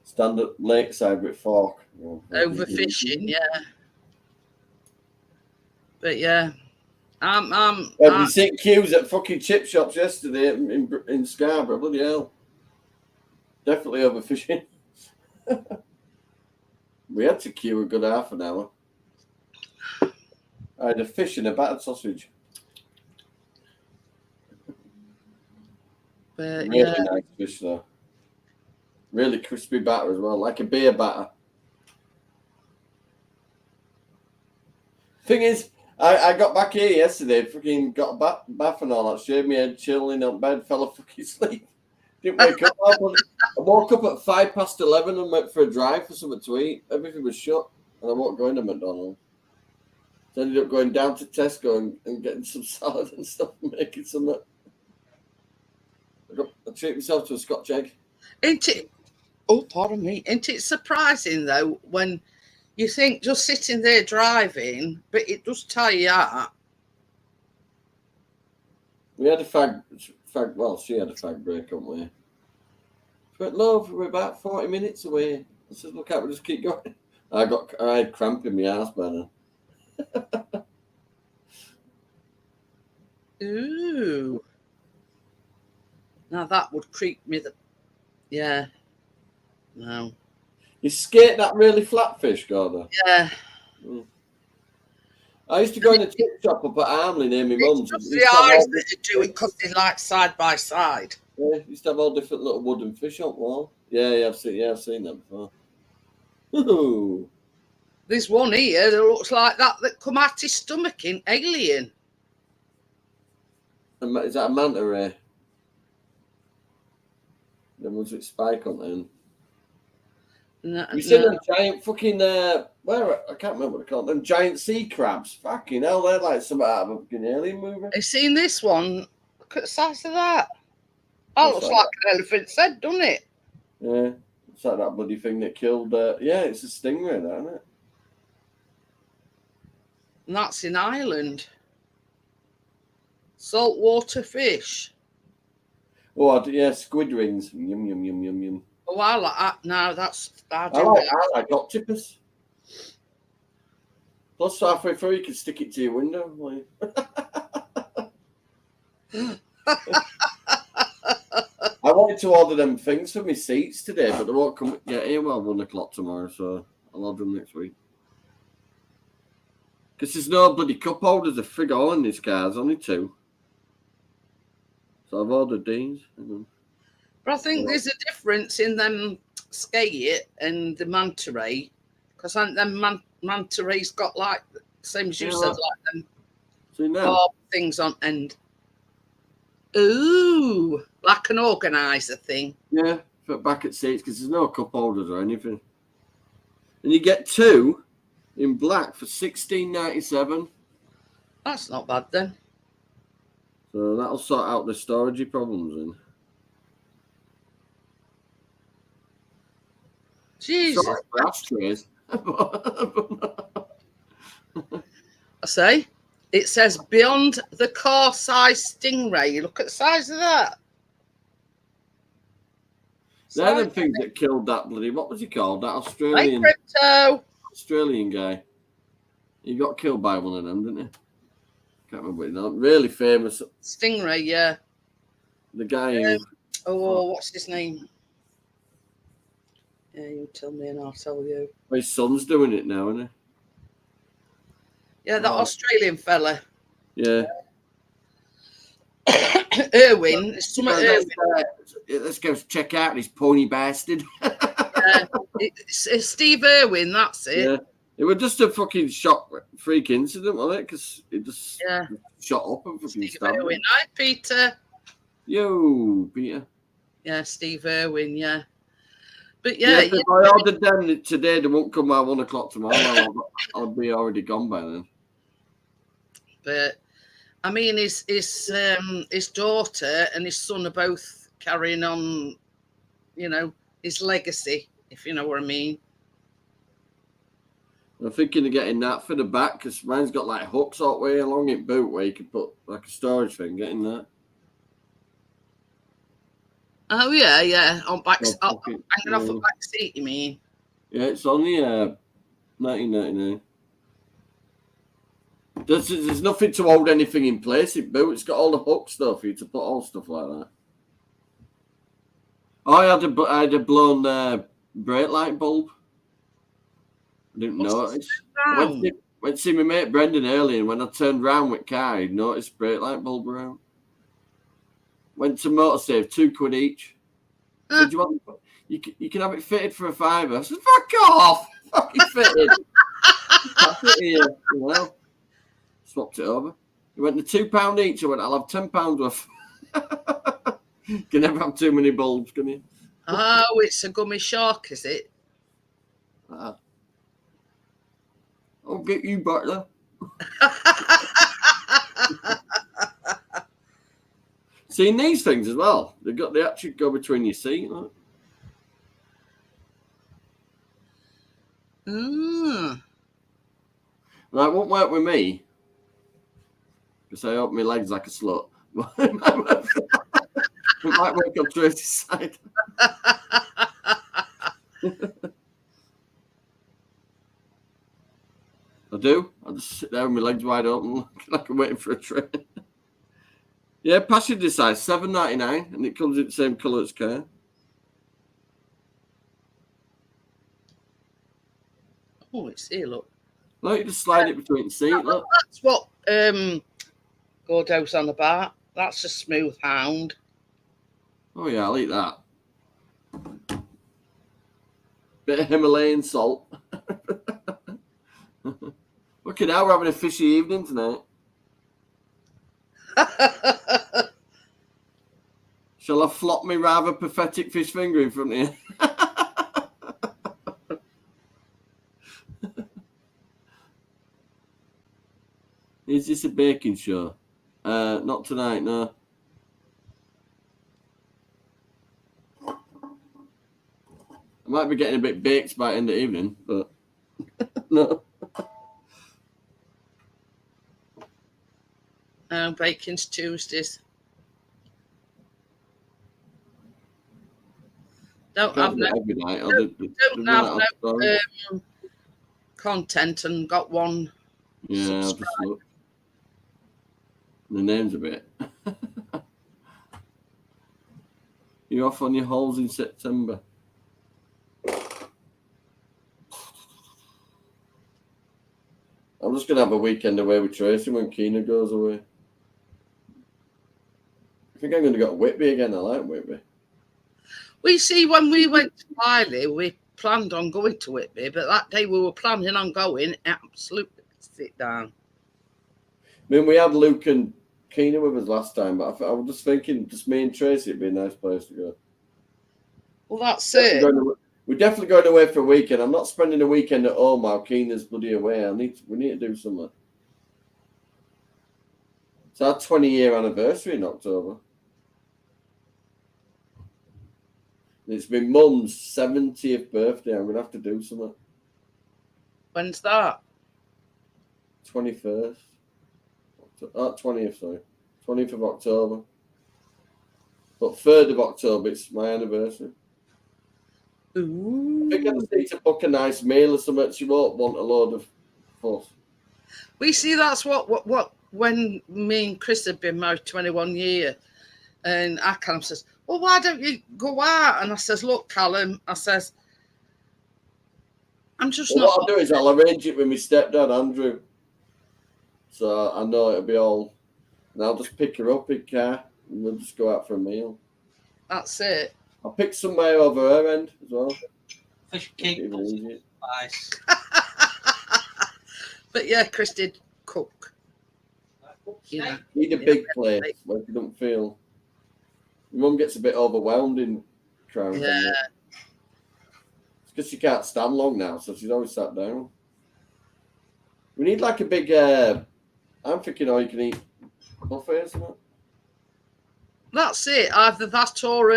Stand up lakeside with fork. Overfishing, yeah. But yeah. Have you seen queues at fucking chip shops yesterday in Scarborough? Bloody hell. Definitely overfishing. We had to queue a good half an hour. I had a fish and a battered sausage. But, really yeah. nice fish though. Really crispy batter as well, like a beer batter. Thing is, I got back here yesterday, fucking got a bath and all that, shaved my head, chilling on bed, fell fucking asleep. Didn't wake up. I woke up at 11:05 and went for a drive for something to eat. Everything was shut, and I won't go into McDonald's. So I ended up going down to Tesco and getting some salad and stuff and making some. I treat myself to a Scotch egg. Ain't it? Oh, pardon me. Ain't it surprising though when you think just sitting there driving, but it does tire you out. We had a fag. Well, she had a fag break, haven't we? But love, we're about 40 minutes away. I said, look, can't we just keep going? I had cramp in my ass by then. Ooh. Now that would creep me. Yeah. No. You skate that really flat fish, Gordo? Yeah. Mm. I used to go in a chip shop up at Armley near my mum's. It's just the eyes that do it because they like side by side. Yeah, used to have all different little wooden fish on the wall. Yeah, I've seen that before. Ooh. There's one here that looks like that come out his stomach in Alien. Is that a manta ray? The ones with spike on them. No, You seen them giant fucking where I can't remember what they call them. Giant sea crabs. Fucking hell, they're like something out of a fucking alien movie. Have you seen this one? Look at the size of that. That looks like an elephant's head, doesn't it? Yeah, it's like that bloody thing that killed. Yeah, it's a stingray, that, isn't it? And that's in Ireland. Saltwater fish. Oh, yeah, squid rings. Yum, yum, yum, yum, yum. Oh, I like that. No, that's. I like octopus. Plus, halfway through, you can stick it to your window. I wanted to order them things for my seats today, but they won't come yet here. Well, 1 o'clock tomorrow, so I'll order them next week. Because there's no bloody cup holders of fig all in this car. There's only 2. So I've ordered these. But I think there's a difference in them skate and the manta ray. Because I think them manta rays got like, same as you said, like them barb things on end. Ooh, like an organizer thing. Yeah, for back at seats because there's no cup holders or anything. And you get 2 in black for $16.97. That's not bad then. So that'll sort out the storagey problems then. Jesus. Sorry for ashtrays. I say, it says beyond the car size Stingray. Look at the size of that. They're the things that killed that bloody, what was he called? That Hey, Crypto. Australian guy. He got killed by one of them, didn't he? Can't remember his name. Really famous. Stingray, yeah. The guy who, what's his name? Yeah, you tell me and I'll tell you. his son's doing it now, isn't Yeah, that Australian fella. he? Yeah. Irwin. Irwin. Let's go check out this pony bastard. It's Steve Irwin, that's it. Yeah. It was just a fucking shock freak incident, wasn't it? Because it just shot up and fucking Steve stabbed Irwin. him. Hi, Peter. Yo, Peter. Yeah, Steve Irwin, yeah. But yeah, if I ordered them today, they won't come by 1 o'clock tomorrow. I'll be already gone by then. But I mean, his daughter and his son are both carrying on, you know, his legacy, if you know what I mean. I'm thinking of getting that for the back because mine's got like hooks all the way along it boot where you can put like a storage thing. Getting that. Oh yeah, on back. Hanging off the back seat, you mean? Yeah, it's only 1999. There's nothing to hold anything in place. It boot. It's got all the hook stuff for you to put all stuff like that. Oh, I had a blown brake light bulb. I didn't notice. Went to see my mate Brendan earlier, and when I turned round with car, I noticed brake light bulb around. Went to MotorSave, £2 each. Said, you can have it fitted for £5. I said, fuck off! Fucking fitted. Here, well, swapped it over. It went to £2 each. I went, I'll have £10 worth. Can never have too many bulbs, can you? Oh, it's a gummy shark, is it? I'll get you, butler. Seeing these things as well. They actually go between your seat. Look. That won't work with me because I open my legs like a slut. It might work on Tracy's side. I do. I just sit there with my legs wide open, looking like I'm waiting for a train. Yeah, passenger size, $7.99, and it comes in the same colour as car. Oh, it's here, look. Look, you just slide it between the seat, look. That's what Gordo's on about. That's a smooth hound. Oh, yeah, I'll eat that. Bit of Himalayan salt. Look at that, we're having a fishy evening tonight. Shall I flop me rather pathetic fish finger in front of you? Is this a baking show? Not tonight, no. I might be getting a bit baked by the end of the evening, but no. Bacon's Tuesdays. Don't have no content and got one. Yeah, I'll just look. The name's a bit. You're off on your holes in September. I'm just going to have a weekend away with Tracy when Keena goes away. I think I'm going to go to Whitby again. I like Whitby. We see when we went to Wiley, we planned on going to Whitby, but that day we were planning on going, absolutely sit down. I mean, we had Luke and Keena with us last time, but I was just thinking, just me and Tracy, it'd be a nice place to go. Well, that's it. We're definitely going away for a weekend. I'm not spending a weekend at home while Keena's bloody away. We need to do something. It's our 20-year anniversary in October. It's my mum's 70th birthday. I'm going to have to do something. When's that? 21st. 20th, sorry. 20th of October. But 3rd of October, it's my anniversary. Ooh. I think I just need to book a nice meal or something. She won't want a load of fuss. We see that's what when me and Chris had been married 21 years, and I kind of says, well, why don't you go out? And I says, look, Callum, I says, I'm just Well, not. what I'll do is I'll arrange it with my stepdad, Andrew. So I know it'll be all. And I'll just pick her up in car and we'll just go out for a meal. That's it. I'll pick somewhere over her end as well. Fish cake. Even easier. Nice. But yeah, Chris did cook. You know. Need a big place where you don't feel. Your mum gets a bit overwhelmed in Crown. Yeah. It's because she can't stand long now, so she's always sat down. We need like a big. I'm thinking, you can eat buffet or something. That's it. Either that or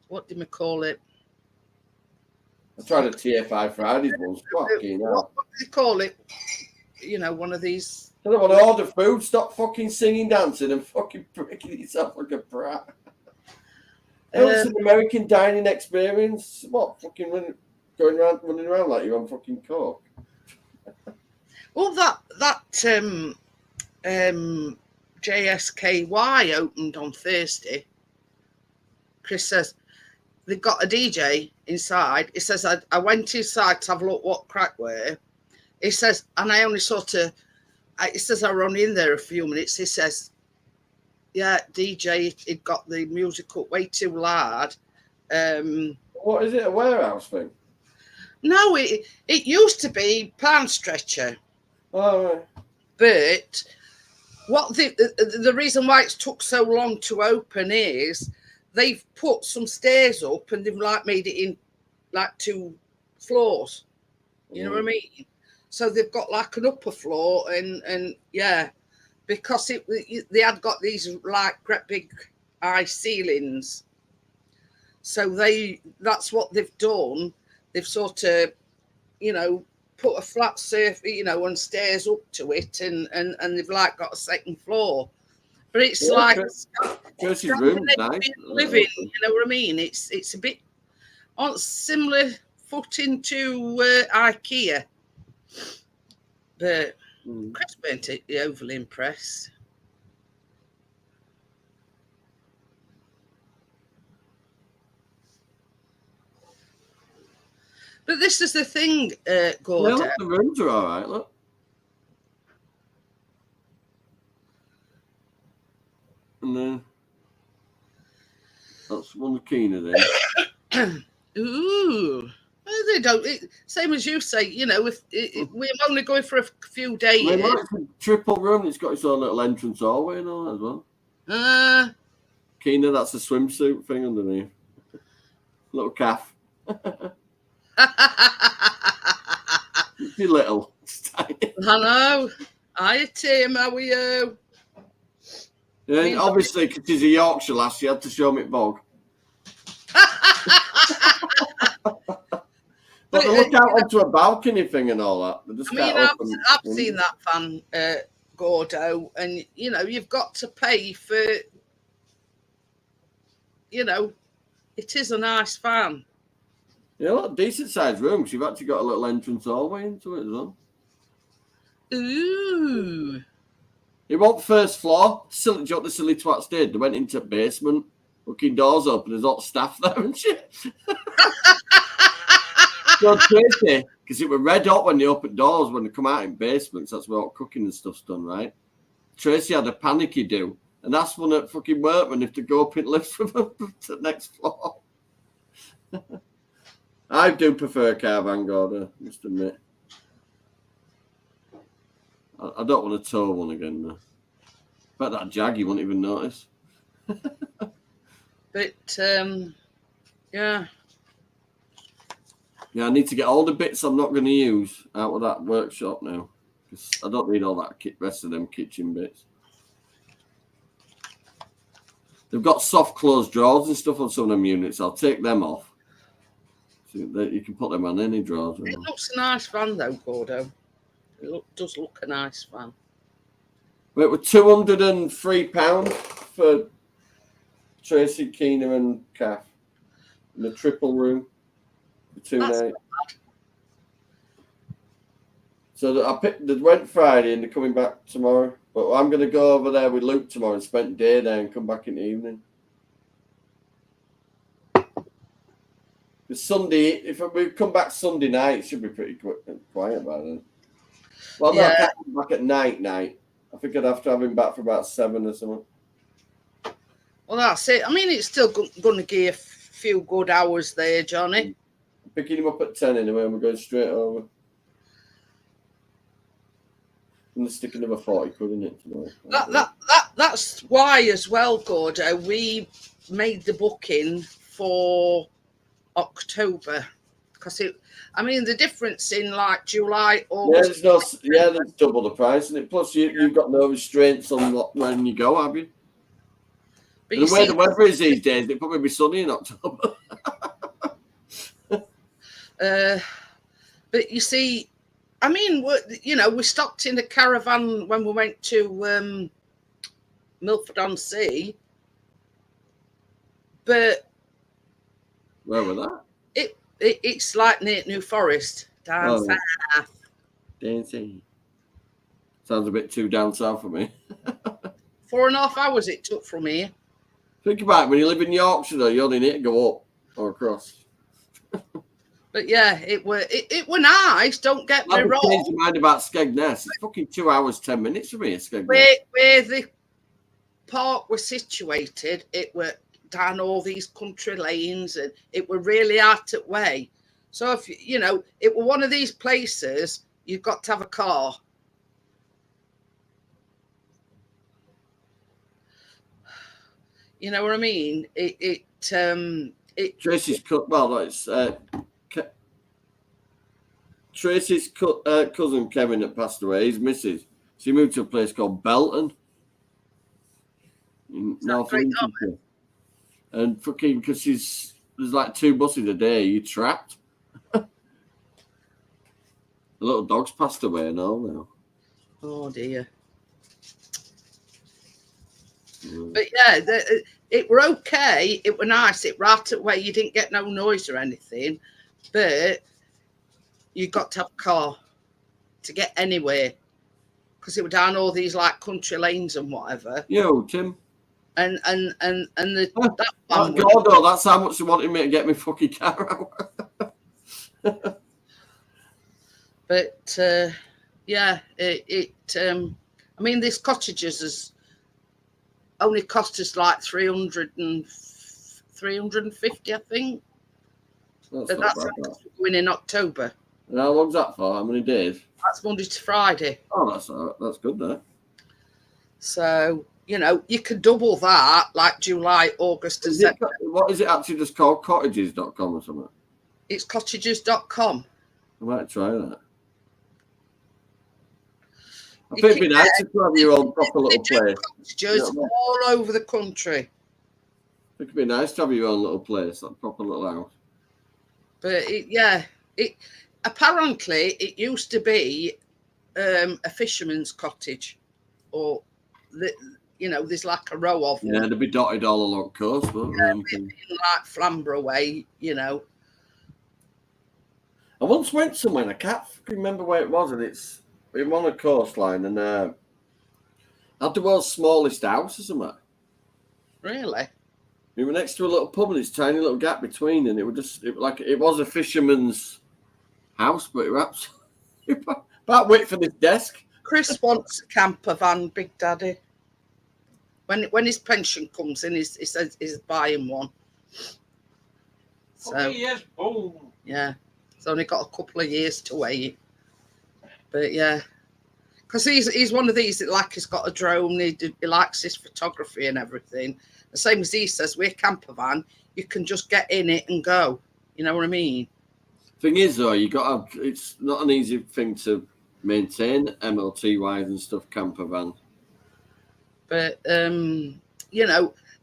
what do we call it? I tried a TFI Fridays once. Fucking hell. What do you call it? You know, one of these. I don't want to order food. Stop fucking singing, dancing, and fucking breaking yourself like a brat. It's an American dining experience. What fucking running around like you're on fucking coke? Well, that JSKY opened on Thursday. Chris says they've got a DJ inside. He says I went inside to have a look what crack were. He says, and I only he says I were only in there a few minutes. He says, yeah, DJ, it got the music up way too loud. What is it, a warehouse thing? No, it used to be Pound Stretcher. Oh, right. But what the reason why it's took so long to open is they've put some stairs up and they've like made it in like 2 floors. You know what I mean? So they've got like an upper floor and yeah, because they had got these like great big high ceilings. So that's what they've done. They've sort of, put a flat surface, and stairs up to it, and they've like got a 2nd floor. But it's like Church's room's nice. Living, you know what I mean? It's a bit on similar footing to IKEA. But Chris weren't overly impressed. But this is the thing, Gordon. Yeah, the rooms are all right, look. And then that's one Keener then. Ooh. Well, they don't. Same as you say, if we're only going for a few days. Well, it's a triple room. It's got its own little entrance hallway and all that as well. Keener, that's a swimsuit thing underneath. Little calf. You're little. I know. Hi, Tim. How are you? Yeah, and obviously, because she's a Yorkshire lass, she had to show me bog. But they look out onto a balcony thing and all that. I've seen that fan, Gordo, and you've got to pay for. It is a nice fan. Yeah, look, decent sized room. You've actually got a little entrance hallway into it as well. Ooh. It won't 1st floor. Do you know what the silly twats did? They went into basement, looking doors open, there's all staff there and shit. So crazy, because it was red hot when they opened doors when they come out in basements. That's where all cooking and stuff's done, right? Tracy had a panicky do, and that's one at fucking workmen if they go up in lifts from to the next floor. I do prefer a caravan, Gordo, must admit. I don't want to tow one again, though. Bet that Jag you won't even notice. But, yeah. Yeah, I need to get all the bits I'm not going to use out of that workshop now. Because I don't need all that rest of them kitchen bits. They've got soft closed drawers and stuff on some of them units. I'll take them off. So that you can put them on any drawers. It looks a nice van though, Gordo. It does look a nice van. Well, it was £203 for Tracy, Keener, and Kath in the triple room for 2 That's nights. So I went Friday and they're coming back tomorrow. But I'm going to go over there with Luke tomorrow and spend the day there and come back in the evening. It's Sunday, if we come back Sunday night, it should be pretty quiet by then. Well, no, I can't come back at night. I think I'd have to have him back for about 7 or something. Well, that's it. I mean, it's still going to give a few good hours there, Johnny. I'm picking him up at 10 anyway, and we're going straight over. And they're sticking another 40 quid in it tomorrow. That's why as well, Gordo, we made the booking for October. Because the difference in like July, August. There's double the price, isn't it? Plus, you've got no restraints on when you go, have you? But the way the weather is these days, it'll probably be sunny in October. But you see, we stopped in a caravan when we went to Milford-on-Sea. But where was that? It's like near New Forest, down south. Dancing. Sounds a bit too down south for me. 4.5 hours it took from here. Think about it, when you live in Yorkshire, though, you only need to go up or across. But yeah, it were nice. Don't get me wrong. Change your mind about Skegness. It's fucking 2 hours 10 minutes for me. Skegness. Where the park was situated, it were down all these country lanes, and it were really out of way. So if it were one of these places, you've got to have a car. You know what I mean? Tracy's Tracy's cousin Kevin that passed away, his missus, she moved to a place called Belton in North Lincolnshire. And fucking, because there's like 2 buses a day, you're trapped. The little dog's passed away and all now. Oh dear. But yeah, it were okay. It were nice. It right away. You didn't get no noise or anything, but you got to have a car to get anywhere because it were down all these like country lanes and whatever. Yo, Tim. And Gordo, that's how much they wanted me to get me fucking car out. But yeah, this cottages has only cost us like 350, I think. That's going in October. And how long's that for? How many days? That's Monday to Friday. Oh, that's good, though. So, you could double that, like July, August, and September. What is it actually just called? Cottages.com or something? It's cottages.com. I might try that. I think it'd be nice to have your own proper little place. Cottages all over the country. I think it'd be nice to have your own little place, like proper little house. But apparently it used to be a fisherman's cottage, or there's like a row of them. Yeah, they'd be dotted all along coast, but like Flamborough way, I once went somewhere and I can't remember where it was, and it's on a coastline, and had the world's smallest house or something. Really? We were next to a little pub and this tiny little gap between, and it was a fisherman's house, but it was about width for this desk. Chris wants a camper van, Big Daddy. When his pension comes in, he says he's buying one. So yes, boom. Yeah, it's only got a couple of years to wait. But yeah, because he's one of these that he's got a drone. He likes his photography and everything. The same as he says, we're a camper van. You can just get in it and go. You know what I mean? Thing is, though, it's not an easy thing to maintain MLT wise and stuff. Camper van. But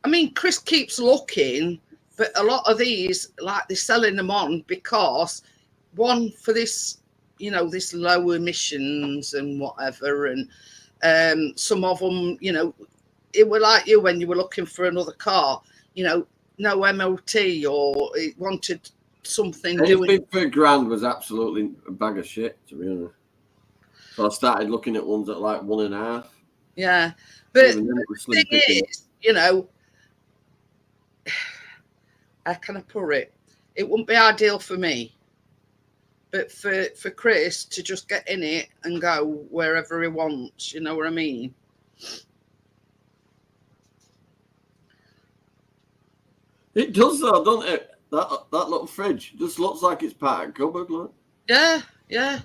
I mean, Chris keeps looking, but a lot of these, like they're selling them on because one for this, you know, this low emissions and whatever, and some of them, you know, it were like you when you were looking for another car, you know, no MOT or it wanted something doing. Anything for £1,000 was absolutely a bag of shit, to be honest. So I started looking at ones at like 1.5. Yeah, but Even then it was the slim thing picking. is, you know, how can I put it? It wouldn't be ideal for me, but for Chris to just get in it and go wherever he wants, you know what I mean? It does though, doesn't it? That little fridge just looks like it's part of a cupboard, look. Yeah, yeah.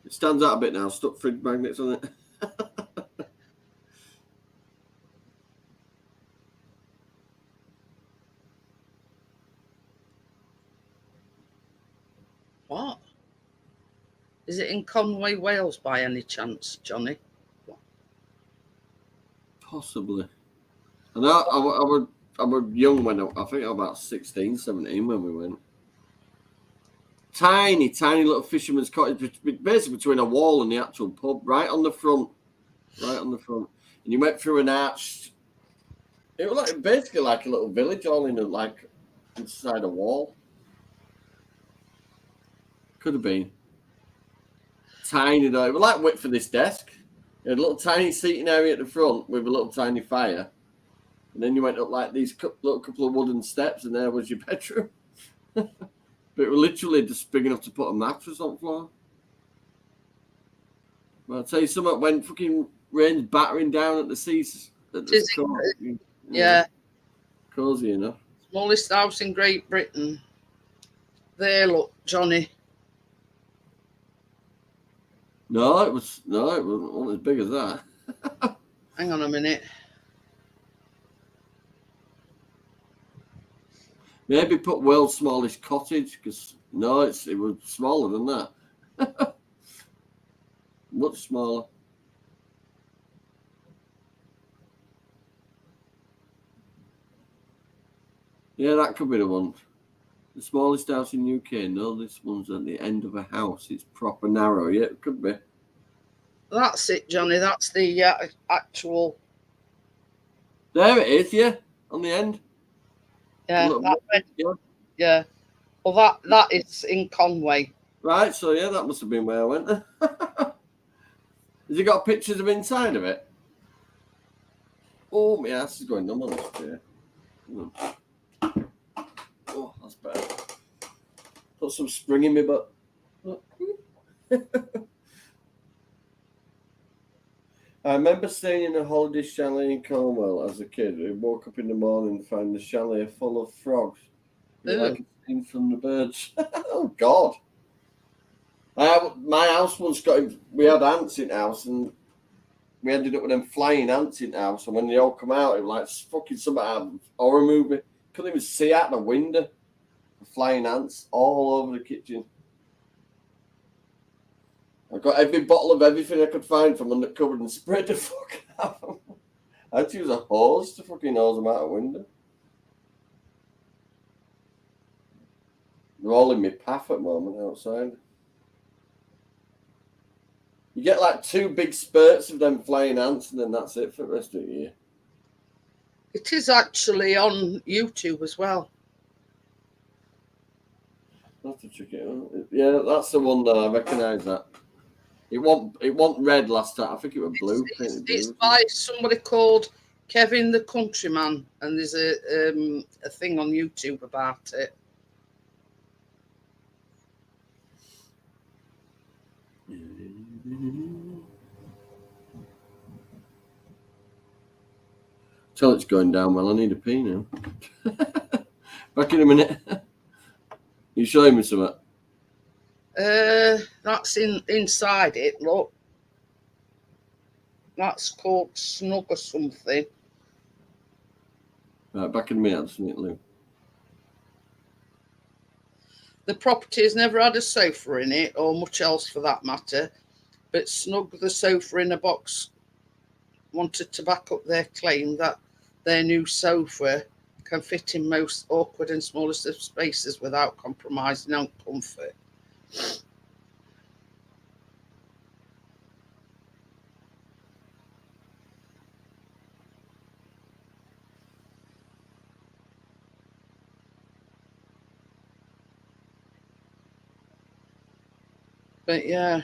It stands out a bit now, stuck fridge magnets on it. What? Is it in Conway, Wales by any chance, Johnny? Possibly. And I was young when I think I was about 16, 17 when we went. Tiny little fisherman's cottage, basically between a wall and the actual pub, right on the front. And you went through an arch. It was like basically like a little village, all in like inside a wall. Could have been tiny though. It was like width for this desk. You had a little tiny seating area at the front with a little tiny fire, and then you went up like these little couple of wooden steps, and there was your bedroom. But it was literally just big enough to put a mattress on the floor. Well, I'll tell you something, when fucking rain's battering down at the seas, at the court, Yeah. Cozy enough. Smallest house in Great Britain. There, look, Johnny. No, it wasn't as big as that. Hang on a minute. Maybe put world's smallest cottage, because no, it was smaller than that. Much smaller. Yeah, that could be the one. The smallest house in UK. No, this one's at the end of a house. It's proper narrow. Yeah, it could be. That's it, Johnny. That's the actual. There it is. Yeah, on the end. Yeah, Yeah. Yeah. Well, that is in Conway. Right. So yeah, that must have been where I went. Has it got pictures of inside of it? Oh, my ass is going numb on this chair. Oh, that's better. Put some spring in me butt. I remember staying in a holiday chalet in Cornwall as a kid. I woke up in the morning and found the chalet full of frogs. Like a scene from the birds. Oh, God. My house once we had ants in the house, and we ended up with them flying ants in the house. And when they all come out, it was like fucking something out of a horror movie. Couldn't even see out the window. The flying ants all over the kitchen. I got every bottle of everything I could find from under the cupboard and sprayed the fuck out of them. I had to use a hose to fucking hose them out the window. They're all in my path at the moment outside. You get like 2 big spurts of them flying ants, and then that's it for the rest of the year. It is actually on YouTube as well. I'll have to check it out. Yeah, that's the one that I recognise that. It wasn't red last time. I think it was blue. It's by somebody called Kevin the Countryman, and there's a thing on YouTube about it. Tell it's going down well. I need a pee now. Back in a minute. You showing me something? That's inside it. Look, that's called Snug or something. Right, back in a minute. I just need to leave. The property has never had a sofa in it, or much else for that matter, but Snug the sofa in a box wanted to back up their claim that their new sofa can fit in most awkward and smallest of spaces without compromising on comfort. But yeah.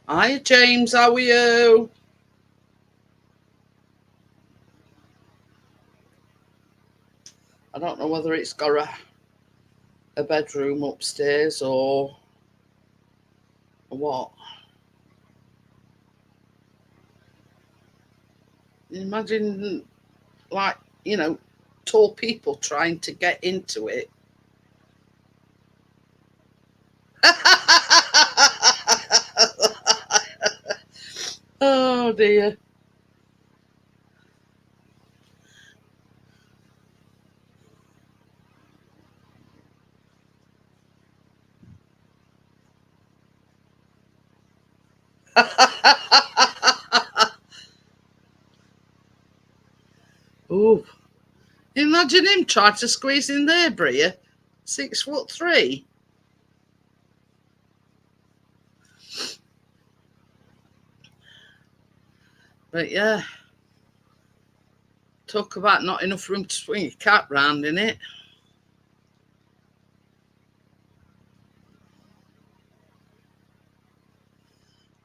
Hi, James. How are you? I don't know whether it's got a bedroom upstairs or what. Imagine, like, tall people trying to get into it. Oh dear. Ooh. Imagine him trying to squeeze in there, Bria. 6'3". But yeah. Talk about not enough room to swing a cat round in it.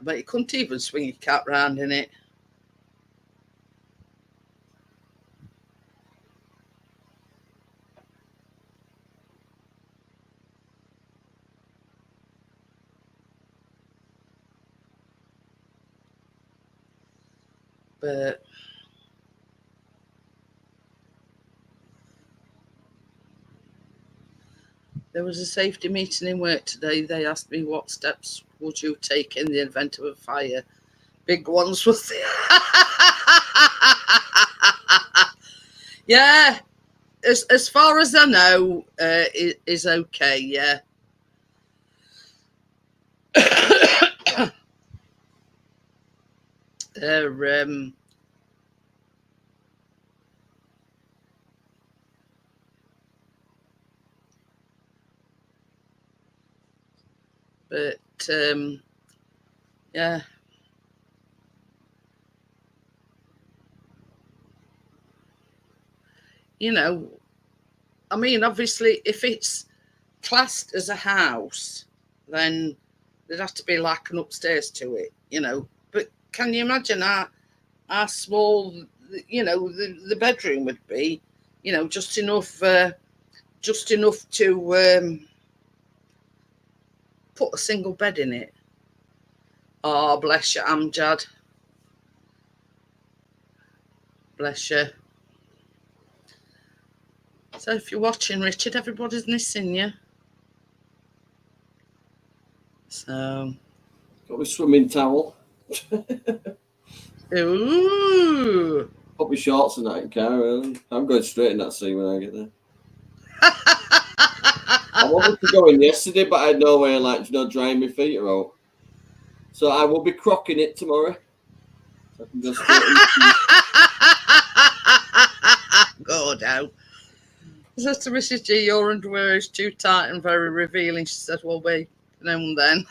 I bet you couldn't even swing a cat round in it. But there was a safety meeting in work today. They asked me what steps would you take in the event of a fire. Big ones was yeah. As far as I know, it is okay. Yeah. But yeah. I mean, obviously, if it's classed as a house, then there'd have to be like an upstairs to it, But can you imagine how small, the bedroom would be? Just enough to put a single bed in it. Oh, bless you, Amjad. Bless you. So if you're watching, Richard, everybody's missing you. So. Got my swimming towel. Ooh. Put my shorts in that car, really. I'm going straight in that sea when I get there. I wanted to go in yesterday, but I had no way of drying my feet out. So I will be crocking it tomorrow. So I can go straight in the God, no. Says to Mrs. G, your underwear is too tight and very revealing. She said, well, wait, now and then.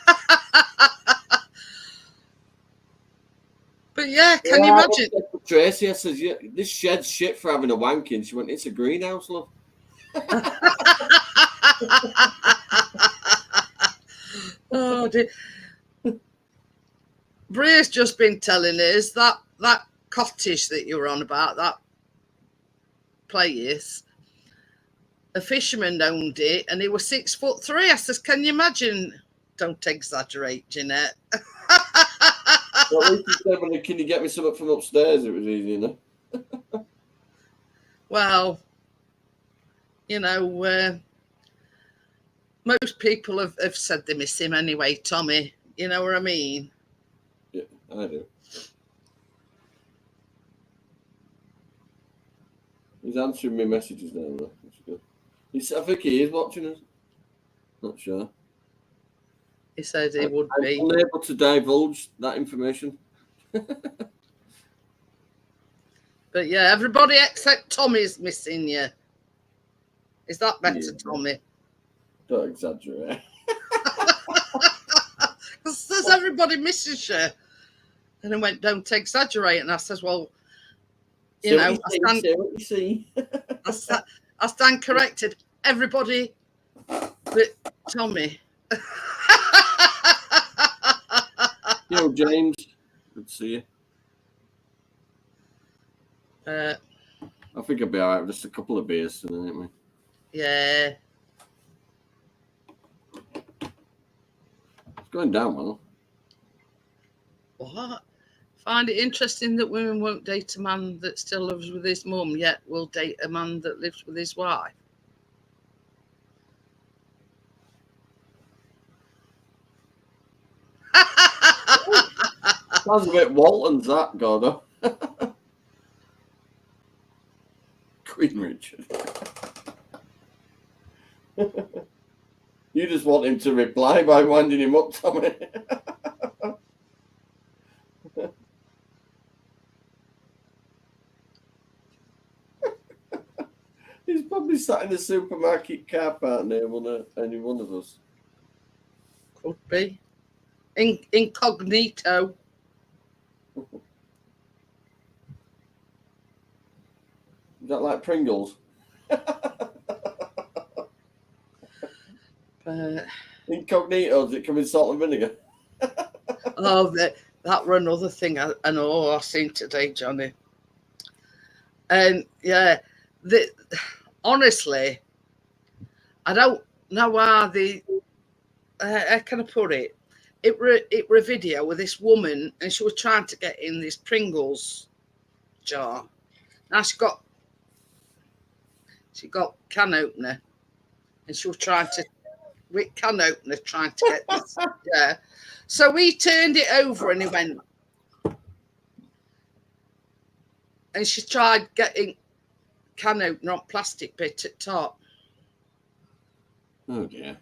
But yeah, can you imagine? Tracy, I says, yeah, this shed's shit for having a wanking. She went, it's a greenhouse, love. Oh dear. Bria's just been telling us that cottage that you were on about, that place, a fisherman owned it and he was 6'3". I says, can you imagine? Don't exaggerate, Jeanette. Well, at least he said, well, can you get me something from upstairs? It was easy, Well, most people have said they miss him anyway, Tommy. You know what I mean? Yeah, I do. He's answering me messages now, though. That's good. I think he is watching us. Not sure. He said he would I'm be. unable to divulge that information. But yeah, everybody except Tommy's missing you. Is that better, Yeah. Tommy? Don't exaggerate. Because says everybody misses you. And I went, don't exaggerate. And I says, well, you know, Say what you see. I stand corrected. Everybody but Tommy. Yo, James. Good to see you. I think I'll be all right with just a couple of beers soon, ain't we? Yeah. It's going down well. What? Find it interesting that women won't date a man that still lives with his mum, yet will date a man that lives with his wife. Sounds a bit Walton's that, Gordo. Queen Richard. You just want him to reply by winding him up, Tommy. He's probably sat in the supermarket car park near any one of us. Could be. Incognito. Is that like Pringles? Incognito, does it come in salt and vinegar? Oh, that were another thing I know I seen today, Johnny. And yeah, honestly, I don't know how how can I put it? It were a video with this woman, and she was trying to get in this Pringles jar. Now she got can opener, and she was trying to with can opener trying to get this. Yeah. So we turned it over, and he went, and she tried getting can opener on plastic bit at top. Oh dear.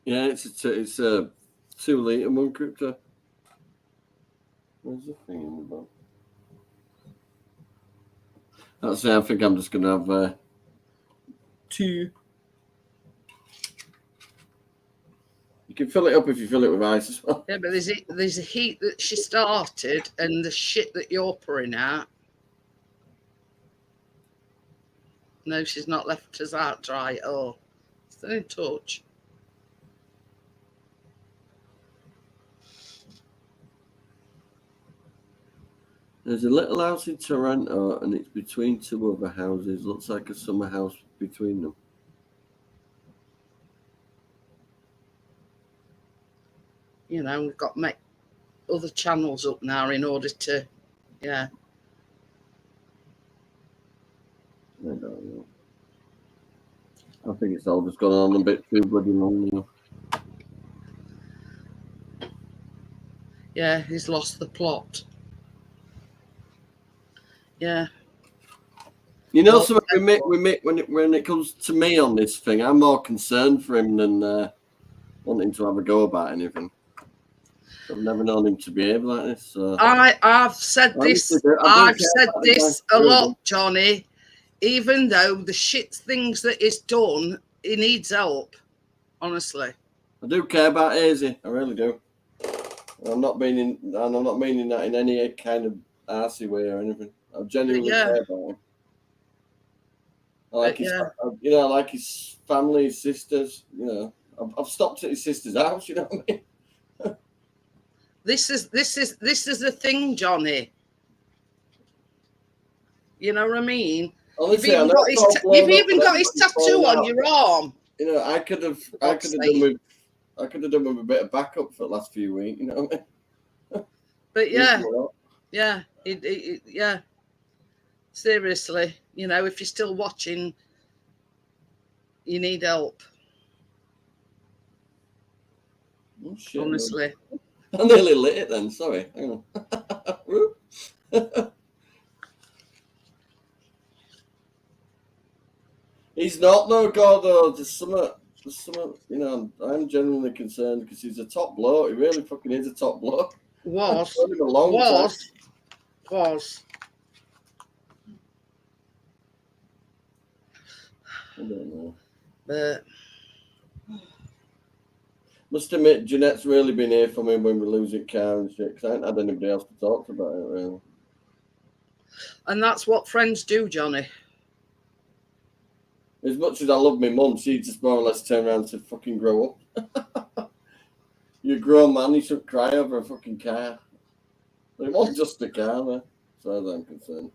Yeah, it's a 2 litre one crypto. Where's the thing in the box? That's it. I think I'm just gonna have 2. You can fill it up if you fill it with ice as well. Yeah, but there's a heat that she started, and the shit that you're pouring out. No, she's not left us out dry at all. Still in touch. There's a little house in Toronto, and it's between 2 other houses. Looks like a summer house between them. You know, we've got to make other channels up now in order to, yeah. I don't know. I think it's all just gone on a bit too bloody long now. Yeah, he's lost the plot. Yeah. You know, something we make when it comes to me on this thing, I'm more concerned for him than wanting to have a go about anything. I've never known him to behave like this. So. I've said this. I've said this a lot, Johnny. Even though the shit things that he's done, he needs help. Honestly, I do care about Hazy. I really do. I'm not meaning that in any kind of arsey way or anything. I genuinely care about him. I like his, I like his family, his sisters. You know, I've stopped at his sister's house. You know what I mean? This is the thing, Johnny. You know what I mean? Honestly, you've even got his tattoo on your arm. You know, I could have done with a bit of backup for the last few weeks. You know what I mean? But yeah, yeah. Seriously, you know, if you're still watching, you need help. Oh, shit, honestly. I nearly lit it then. Sorry. Hang on. He's not, no, Gordo. There's some, you know, I'm genuinely concerned because he's a top bloke. He really fucking is a top bloke. Was. I've known him a long time. I don't know. But Must admit, Jeanette's really been here for me when we lose it, car and shit, because I ain't had anybody else to talk to about it, really. and that's what friends do, Johnny. As much as I love my mum, she just more or less turned around and said, fucking grow up. You're a grown man, you shouldn't cry over a fucking car. But it wasn't just a car, man, as far as I'm concerned.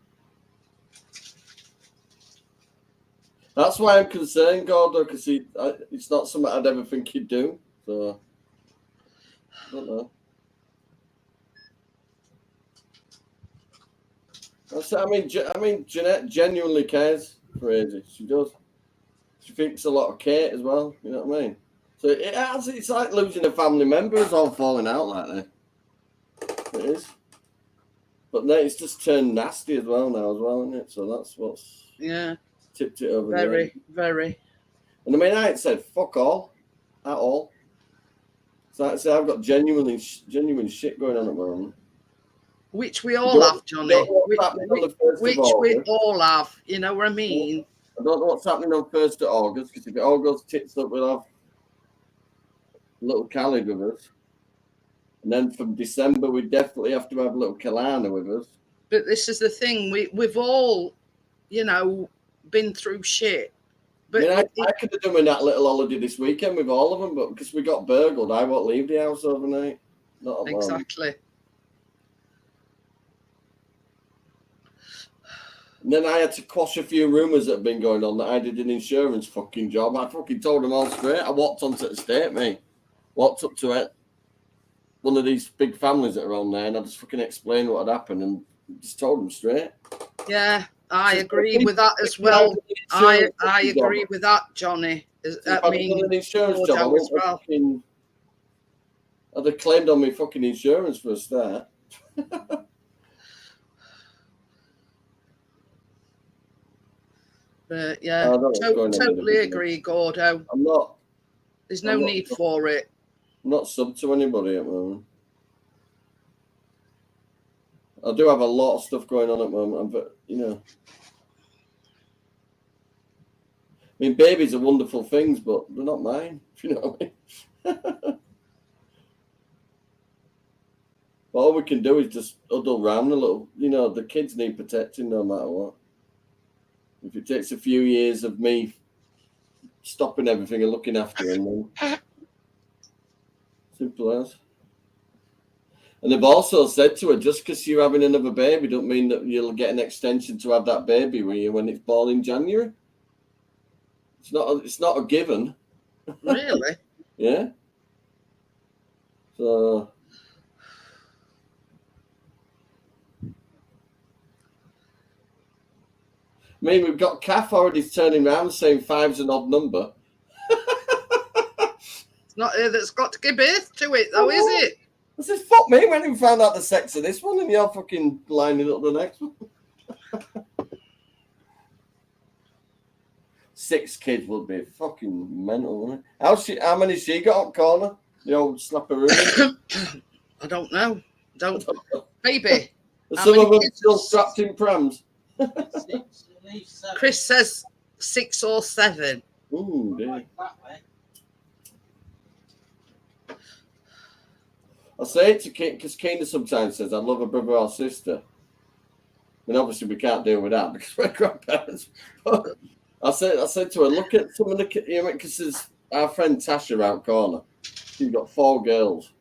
That's why I'm concerned, Gordo, because it's not something I'd ever think he'd do. So, I don't know. I mean, Jeanette genuinely cares for AJ. She does. She thinks a lot of Kate as well. You know what I mean? So it's like losing a family member. It's all falling out like that. It is. But then it's just turned nasty as well now, isn't it? So that's what's tipped it over. Very. And I mean, I ain't said fuck all at all. So like I say, I've got genuine shit going on at the moment. Which we all have, Johnny. Which we all have. You know what I mean? I don't know what's happening on 1st of August, because if it all goes tits up, we'll have little Khalid with us. And then from December, we definitely have to have little Kalana with us. But this is the thing. We've all, you know, been through shit. But I mean, I could have done that little holiday this weekend with all of them, but because we got burgled, I won't leave the house overnight. Not exactly. And then I had to quash a few rumours that have been going on that I did an insurance fucking job. I fucking told them all straight. I walked onto the estate, mate. Walked up to it. One of these big families that are on there, and I just fucking explained what had happened and just told them straight. Yeah, I agree with that as well. I agree with that, Johnny. I mean, an insurance job as well. I'd have claimed on me fucking insurance for a start. But yeah, totally agree, Gordo. I'm not. There's no need for it. I'm not sub to anybody at the moment. I do have a lot of stuff going on at the moment, but you know, I mean, babies are wonderful things, but they're not mine. If you know what I mean. All we can do is just huddle round a little. You know, the kids need protecting no matter what. If it takes a few years of me stopping everything and looking after them, then simple as. And they've also said to her, just because you're having another baby don't mean that you'll get an extension to have that baby with you when it's born in January. It's not a given. Really? Yeah. So I mean, we've got Kath already turning around saying 5's an odd number. It's not her that's got to give birth to it, though, is it? I said, fuck me, when you found out the sex of this one and you're fucking lining up the next one. 6 kids would be fucking mental, wouldn't it? How many she got up corner? The old slapperoo? I don't know. Baby. Some of them still strapped in prams. 6, at least 7. Chris says 6 or 7. Ooh, dear. Like that way. I say it to Kate because Kena sometimes says, I love a brother or sister. And obviously we can't deal with that because we're grandparents. But I said to her, look at some of the kids, you know, because there's our friend Tasha around corner. She's got 4 girls.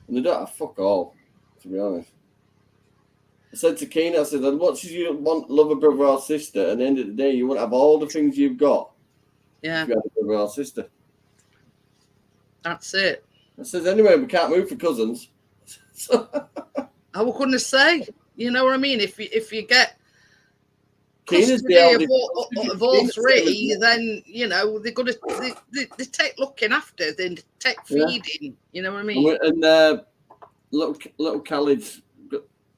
And they don't have fuck all, to be honest. I said to Kena, I said, as much as you want love a brother or sister, at the end of the day, you won't have all the things you've got. Yeah. If you have a brother or sister. That's it. I said, anyway, we can't move for cousins. I was going to say, you know what I mean? If you get Kena's custody of all 3, then, you know, they're going to they take looking after, they take feeding, you know what I mean? And little Khalid's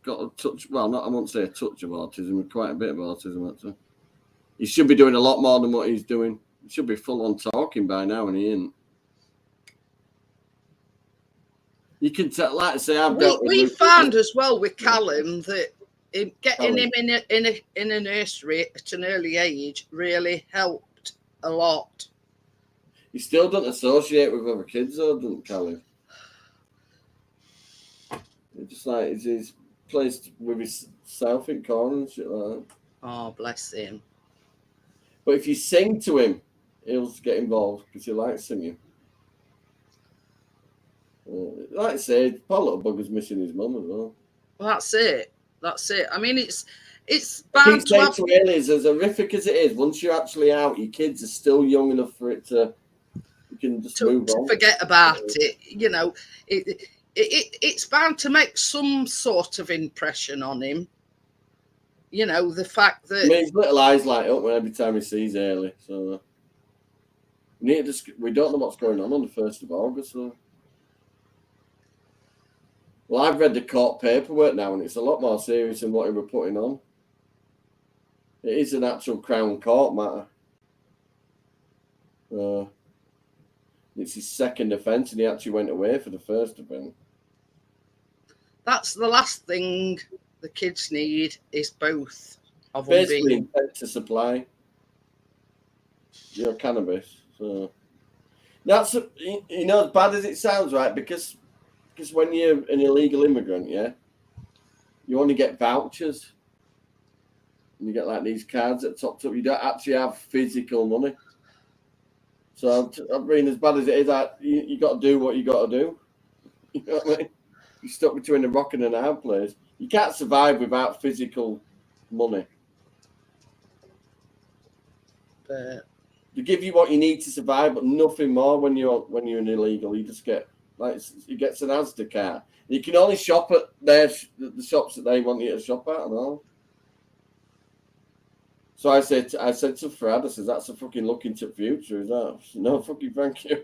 got a touch, well, I won't say a touch of autism, quite a bit of autism, actually. He should be doing a lot more than what he's doing. He should be full on talking by now, and he ain't. You can tell, like I say, I've dealt with. We found as well with Callum that getting him in a nursery at an early age really helped a lot. He still doesn't associate with other kids, though, doesn't Callum? It's just like he's placed with himself in corner and shit like that. Oh, bless him. But if you sing to him, he'll get involved because he likes singing. Like I say, poor little bugger's missing his mum as well. Well, that's it. That's it. I mean, it's bound to have... Is as horrific as it is. Once you're actually out, your kids are still young enough for it to. You can just move on. Forget about it. You know, it's bound to make some sort of impression on him. You know, the fact that... I mean, his little eyes light up every time he sees Eilidh. So we don't know what's going on the 1st of August. So. Well, I've read the court paperwork now, and it's a lot more serious than what he were putting on. It is an actual Crown Court matter. It's his second offence, and he actually went away for the first offence. That's the last thing the kids need is both of them. Basically, intent to supply your cannabis. So that's as bad as it sounds, right? Because when you're an illegal immigrant, yeah, you only get vouchers. And you get like these cards that topped up. You don't actually have physical money. So I mean, as bad as it is, you got to do what you got to do. You know what I mean? You're stuck between a rock and a hard place. You can't survive without physical money. They give you what you need to survive, but nothing more when you're an illegal. You just get you get an Asda card. You can only shop at the shops that they want you to shop at and all. So I said to Fred, I said, that's a fucking look into the future, is that? Said, no, fucking thank you.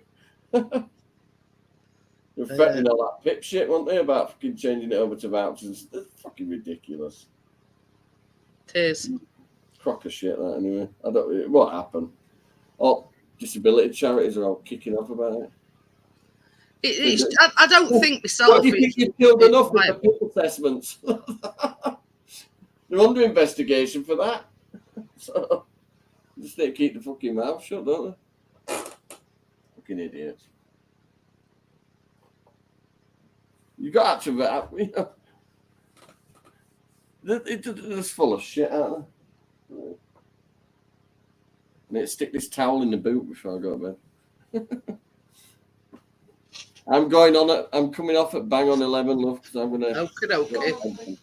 They're threatening all that pip shit, weren't they, about fucking changing it over to vouchers. It's fucking ridiculous. It is. Crock of shit, that, anyway. What happened? All disability charities are all kicking off about it. I don't think myself. What do you think you've killed enough with the PIP assessments? They're under investigation for that. So, just need to keep the fucking mouth shut, don't they? Fucking idiots. You got to that, you know. They're just full of shit, aren't they? I need to stick this towel in the boot before I go to bed. I'm coming off at bang on 11, love, because I'm going to... Okay.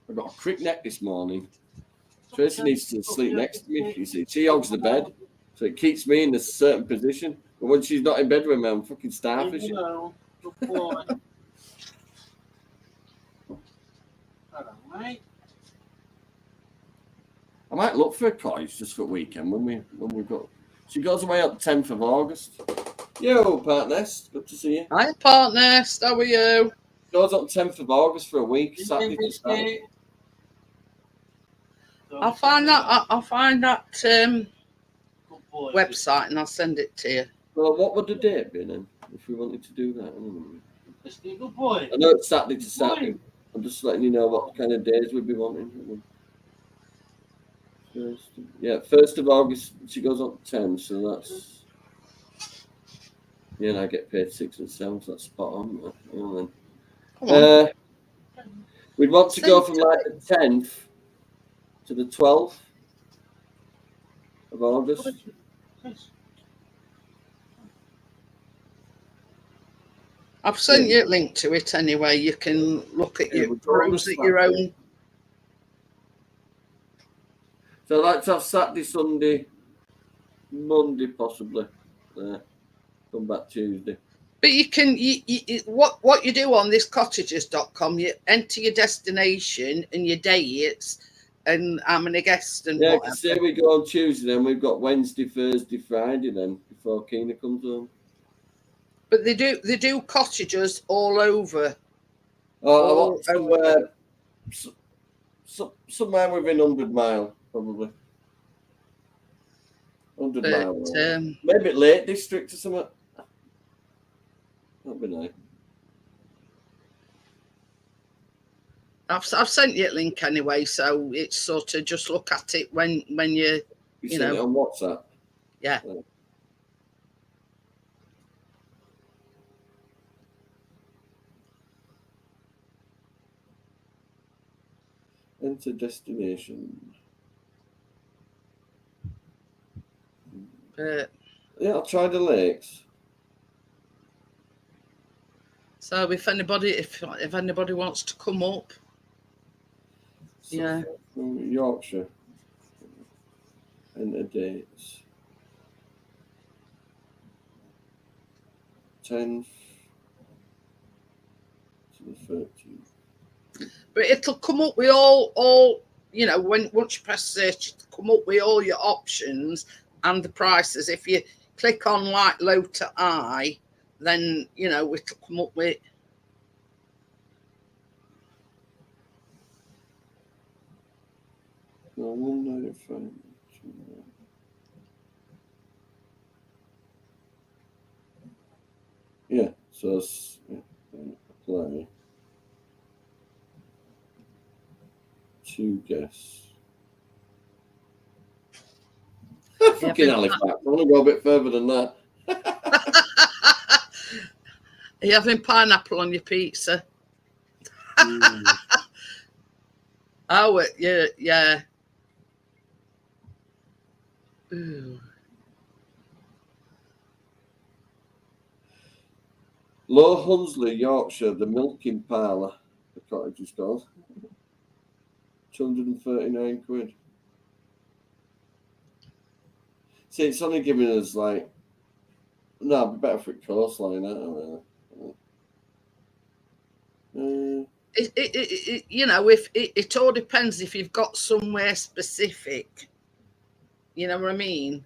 I got a crick neck this morning. Tracy needs to sleep next to me. You see, she hogs the bed, so it keeps me in a certain position. But when she's not in bed with me, I'm fucking starfish. Hello, good boy. Hello, mate. I might look for a cottage just for a weekend when we've got. She goes away on the 10th of August. Yo, partners, good to see you. Hi, partners. How are you? Goes on the 10th of August for a week. Saturday to Saturday. I'll find that website and I'll send it to you. Well, what would the date be then if we wanted to do that? Good boy. I know it's Saturday to Saturday. I'm just letting you know what kind of days we'd be wanting. Yeah, 1st of August, she goes on 10, so that's... Yeah, and I get paid 6 and 7, so that's spot on. We'd want to go from like the 10th to the 12th of August. I've sent you a link to it anyway. You can look at your rooms at your own. So I'd like to have Saturday, Sunday, Monday possibly. Come back Tuesday. But you can, what you do on this cottages.com, you enter your destination and your dates and how many guests and whatever. Say we go on Tuesday, then we've got Wednesday, Thursday, Friday then before Keena comes home. But they do cottages all over. Oh, I want to somewhere within 100 mile, probably. 100 But mile. Maybe Lake District or something. That'd be nice. I've sent you a link anyway, so it's sort of just look at it when you sent it on WhatsApp. Yeah. Enter destination. Yeah, I'll try the lakes. So if anybody wants to come up, yeah. Yorkshire. Enter dates. 10th to the 13th. But it'll come up with all once you press search, it'll come up with all your options and the prices. If you click on like low to high, then it'll come up with. No, 195. Yeah, so it's apply. To guess. Fucking Halifax. I want to go a bit further than that. Are you having pineapple on your pizza? Oh, yeah. Ooh. Low Hunsley, Yorkshire, the milking parlour. The cottage is called. 239 quid. See, it's only giving us like. No, it'd be better for it coastline, really. If it all depends if you've got somewhere specific. You know what I mean?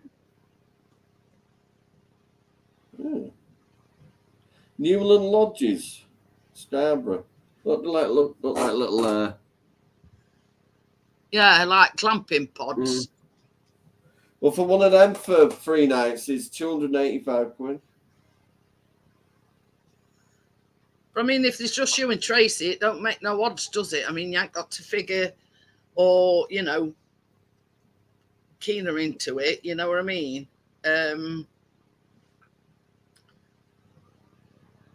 Yeah. Newland Lodges, Scarborough. Look like little. Yeah, like clamping pods. Well, for one of them for 3 nights is 285 quid. But I mean, if it's just you and Tracy, it don't make no odds, does it? I mean, you ain't got to figure or, keener into it. You know what I mean?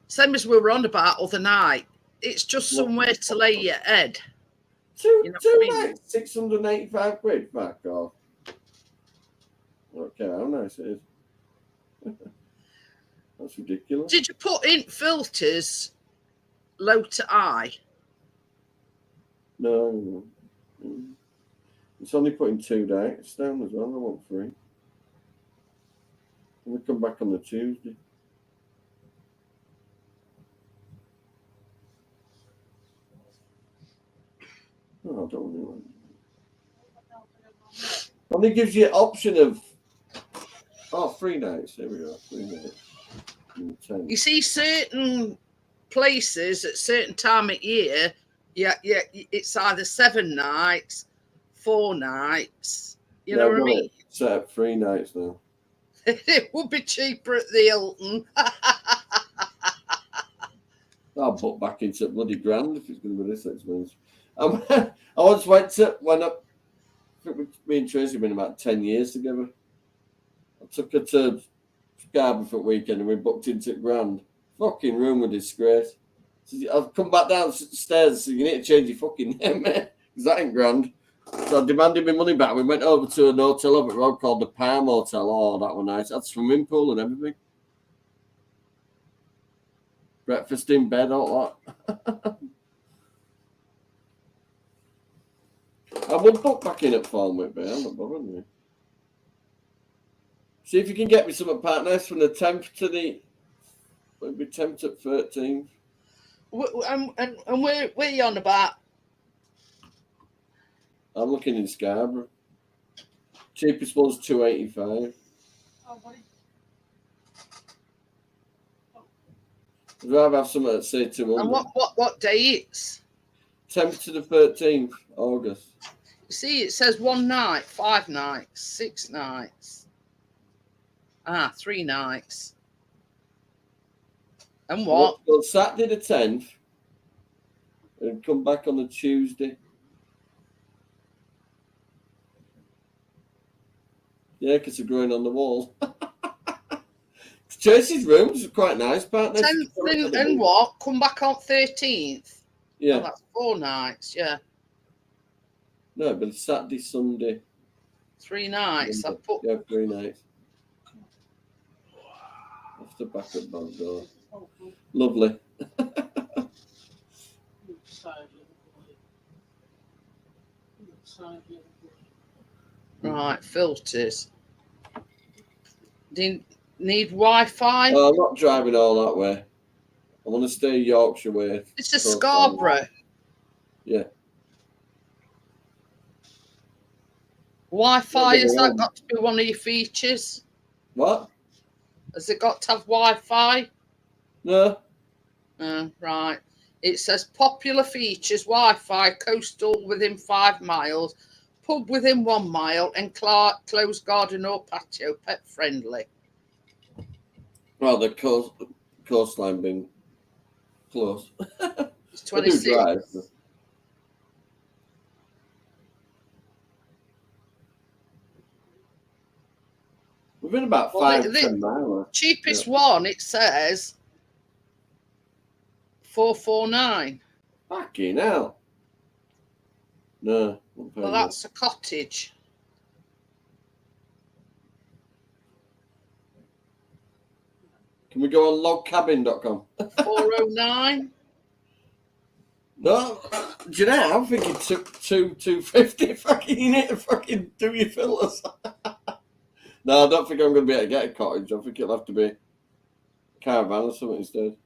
Same as we were on about other night. It's just somewhere to lay your head. Two nights, 685 quid. Fuck off. Okay, how nice it is. That's ridiculous. Did you put in filters low to high? No. It's only putting 2 nights down as well. I want 3. We come back on the Tuesday. Oh, I don't know. Only gives you an option of 3 nights. There we go. 3 nights. 10. You see, certain places at certain time of year, yeah, it's either 7 nights, 4 nights. You know what I mean? Set up 3 nights now. It would be cheaper at the Hilton. I'll put back into bloody grand if it's going to be this expensive. I once went up. I think me and Tracy have been about 10 years together. I took her to Scarborough for a weekend and we booked into grand. Fucking room with disgrace. So I've come back down the stairs, so you need to change your fucking name, mate. Because that ain't grand. So I demanded my money back. We went over to an hotel over the road called the Palm Hotel. Oh, that was nice. Had swimming pool and everything. Breakfast in bed, all that. I would book back in at Farnwick, but I'm not bothering me. See if you can get me some partners from the 10th to the. It'll be 10th to 13th. And where are you on about? I'm looking in Scarborough. Cheapest one's 285. Oh, buddy. I'd rather have something that say 200. And what dates? 10th to the 13th August. You see, it says 1 night, 5 nights, 6 nights. 3 nights. And what? Well, Saturday the 10th, and come back on the Tuesday. Yeah, because they're growing on the wall. Tracy's rooms are quite nice, partner. 10th and what? Come back on 13th? Yeah. Oh, that's 4 nights, yeah. No, but it's Saturday, Sunday. 3 nights. I put. Yeah, 3 nights. Off the back of the back door. Lovely. Right, filters. Do you need Wi-Fi? Oh, I'm not driving all that way. I want to stay Yorkshire way. It's a Scarborough. Yeah. Wi-Fi, has that got to be one of your features? What? Has it got to have Wi-Fi? No. Right. It says popular features, Wi-Fi, coastal within 5 miles, pub within 1 mile, and closed garden or patio, pet friendly. Well, the coastline being close. It's 26. I do drive. Within about 5-10 miles. Cheapest one, it says 449. Fucking hell. No. Well, that's a cottage. Can we go on logcabin.com? 409. No, do you know? I'm thinking 250. Fucking, you need to fucking do your filters. No, I don't think I'm going to be able to get a cottage. I think it'll have to be a caravan or something instead.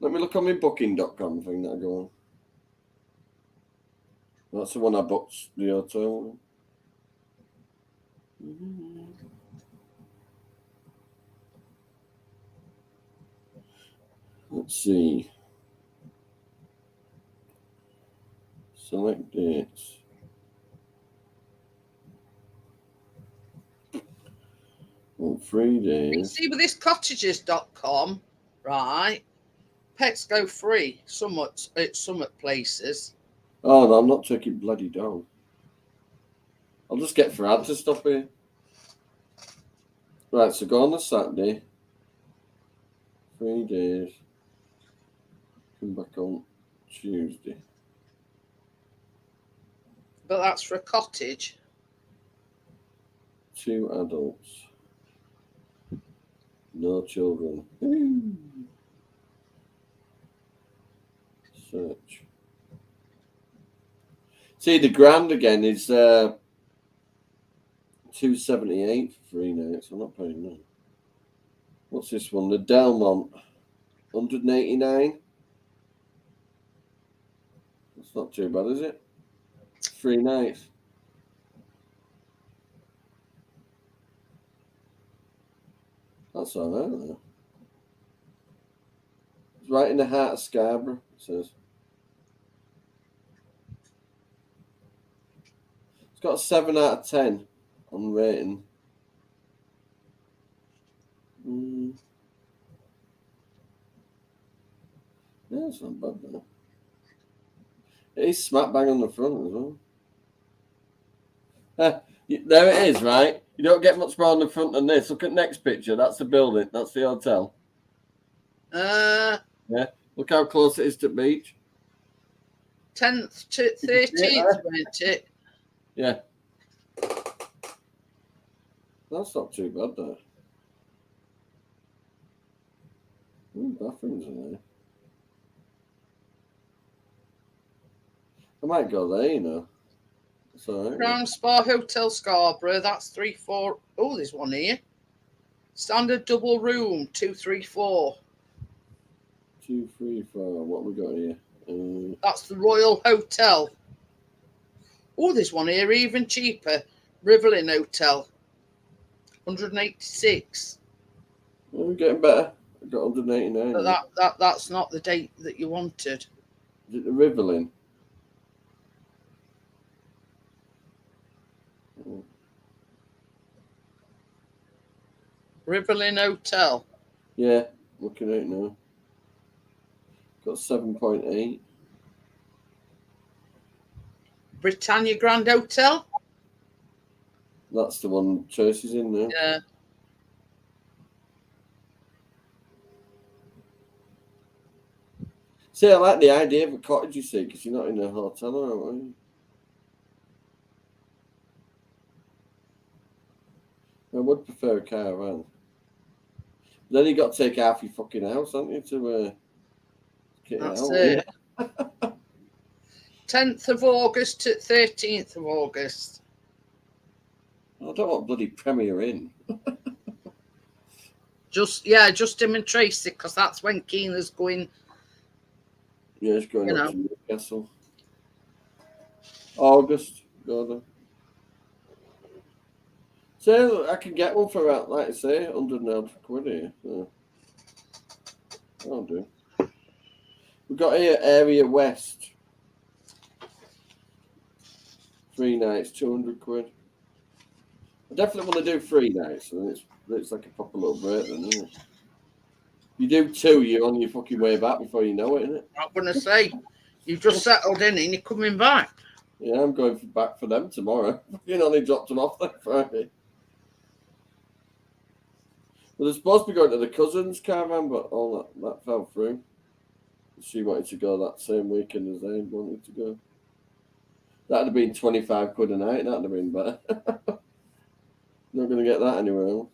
Let me look on my booking.com thing that I go on. That's the one I booked the hotel. Let's see. Select dates. Oh, 3 days. You can see with this cottages.com, right? Pets go free somewhat at some places. Oh, no, I'm not taking bloody dog. I'll just get Farad to stop here. Right, so go on the Saturday. 3 days. Come back on Tuesday. But that's for a cottage. 2 adults. No children. Search. See, the grand again is 278 for 3 nights. I'm not paying that. What's this one? The Delmont. 189. That's not too bad, is it? 3 nights. That's all right, though. It's right in the heart of Scarborough, it says. It's got a 7 out of 10 on rating. Yeah, it's not bad, though. It is smack bang on the front as well. There it is, right? You don't get much more on the front than this. Look at the next picture. That's the building. That's the hotel. Yeah. Look how close it is to the beach. 10th to 13th, won't it? Yeah. That's not too bad, though. Bathrooms in there. I might go there, you know. It's all right. Crown Spa Hotel Scarborough, that's 3-4. Oh, there's one here. Standard double room, 234. 234. What we got here? That's the Royal Hotel. Oh, there's one here, even cheaper. Riverlin Hotel, 186. We're getting better. I got 189. But that's not the date that you wanted. Is it the Riverlin? Riverlin Hotel. Yeah, looking at it now. Got 7.8. Britannia Grand Hotel. That's the one Tracy's in now. Yeah. See, I like the idea of a cottage, you see, because you're not in a hotel, are you? I would prefer a caravan. Then you got to take half your fucking house, haven't you, to get That's it out? it. 10th of August to 13th of August. I don't want bloody Premier Inn. Just him and Tracy, because that's when Keena's going. Yeah, it's going up to Newcastle. August, Gordon. So I can get one for about, like I say, 100 quid here. So. I'll do. We've got here Area West. 3 nights, 200 quid. I definitely want to do 3 nights, and it's like a proper little break then, isn't it? You do 2, you're on your fucking way back before you know it, isn't it? I'm going to say, you've just settled in and you're coming back. Yeah, I'm going back for them tomorrow. You only dropped them off that Friday. Well, they're supposed to be going to the cousin's caravan, but all that fell through. She wanted to go that same weekend as they wanted to go. That'd have been 25 quid a night. That'd have been better. Not going to get that anywhere else.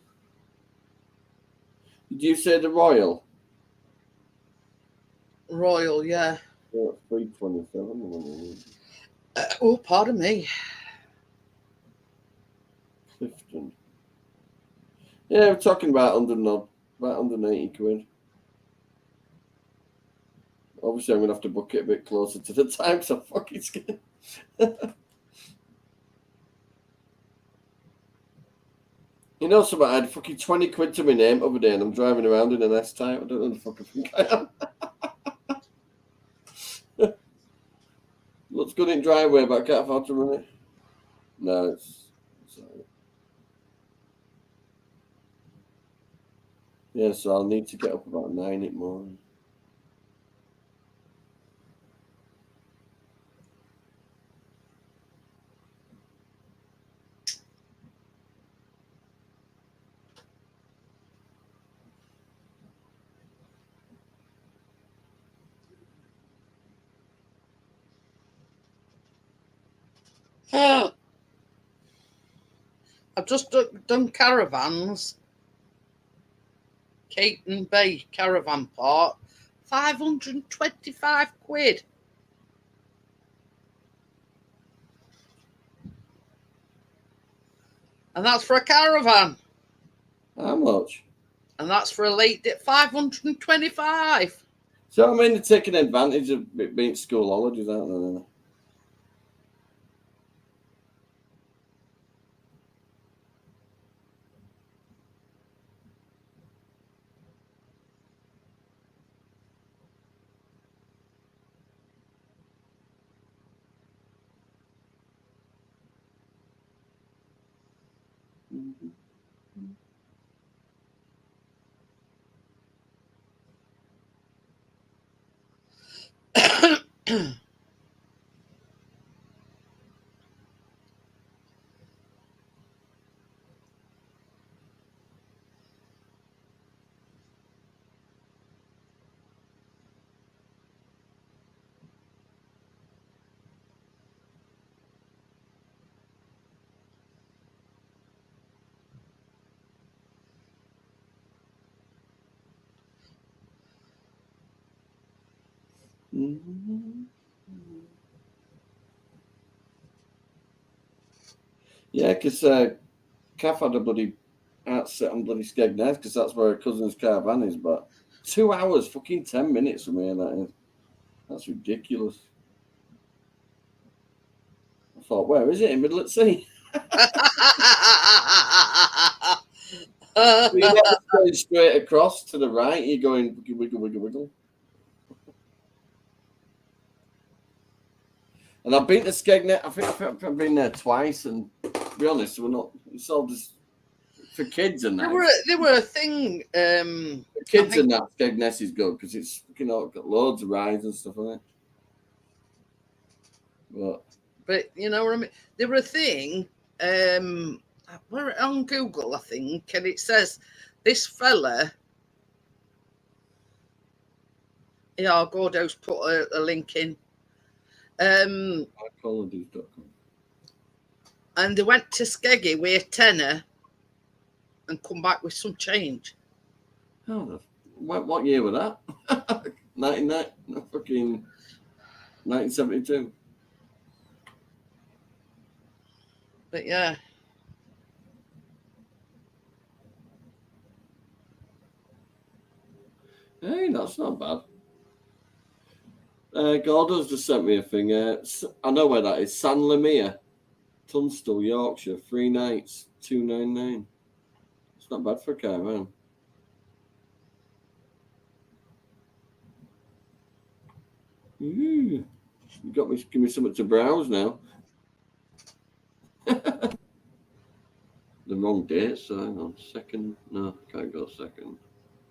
Did you say the Royal? Royal, yeah. Yeah, 327. Oh, pardon me. Clifton. Yeah, we're talking about 180 quid. Obviously, I'm going to have to book it a bit closer to the time, so I'm fucking scared. You know something? I had fucking 20 quid to my name the other day, and I'm driving around in an S-Type. I don't know the fuck I think I am. Looks good in driveway, but I can't afford to run it. No, it's yeah, so I'll need to get up about 9 in the morning. I've just done caravans. Caton Bay Caravan Park. 525 quid. And that's for a caravan. How much? And that's for a late day. 525. So I mean, they're taking advantage of it being school holidays, aren't they? Yeah, because Kath had a bloody outset on bloody Skegness, because that's where her cousin's caravan is, but 2 hours, fucking 10 minutes from here, that is. That's ridiculous. I thought, where is it? In middle at sea? You're not going straight across to the right, you're going wiggle, wiggle, wiggle. And I've been to Skegness. I think I've been there twice, and to be honest, we're not. It's all just for kids and that. There were a thing. For kids and that, Skegness is good because it's got loads of rides and stuff on it. But you know what I mean. There were a thing. We're on Google, I think, and it says this fella. Yeah, Gordo's put a link in. Mycolonies.com. And they went to Skeggy with a tenner and come back with some change. Oh, what year was that? 1972. But yeah. Hey, that's not bad. Gordo's just sent me a thing. I know where that is. San Lemire, Tunstall, Yorkshire. 3 nights, $299. It's not bad for a caravan. You got me. Give me something to browse now. The wrong date. So hang on. Second. No, can't go second.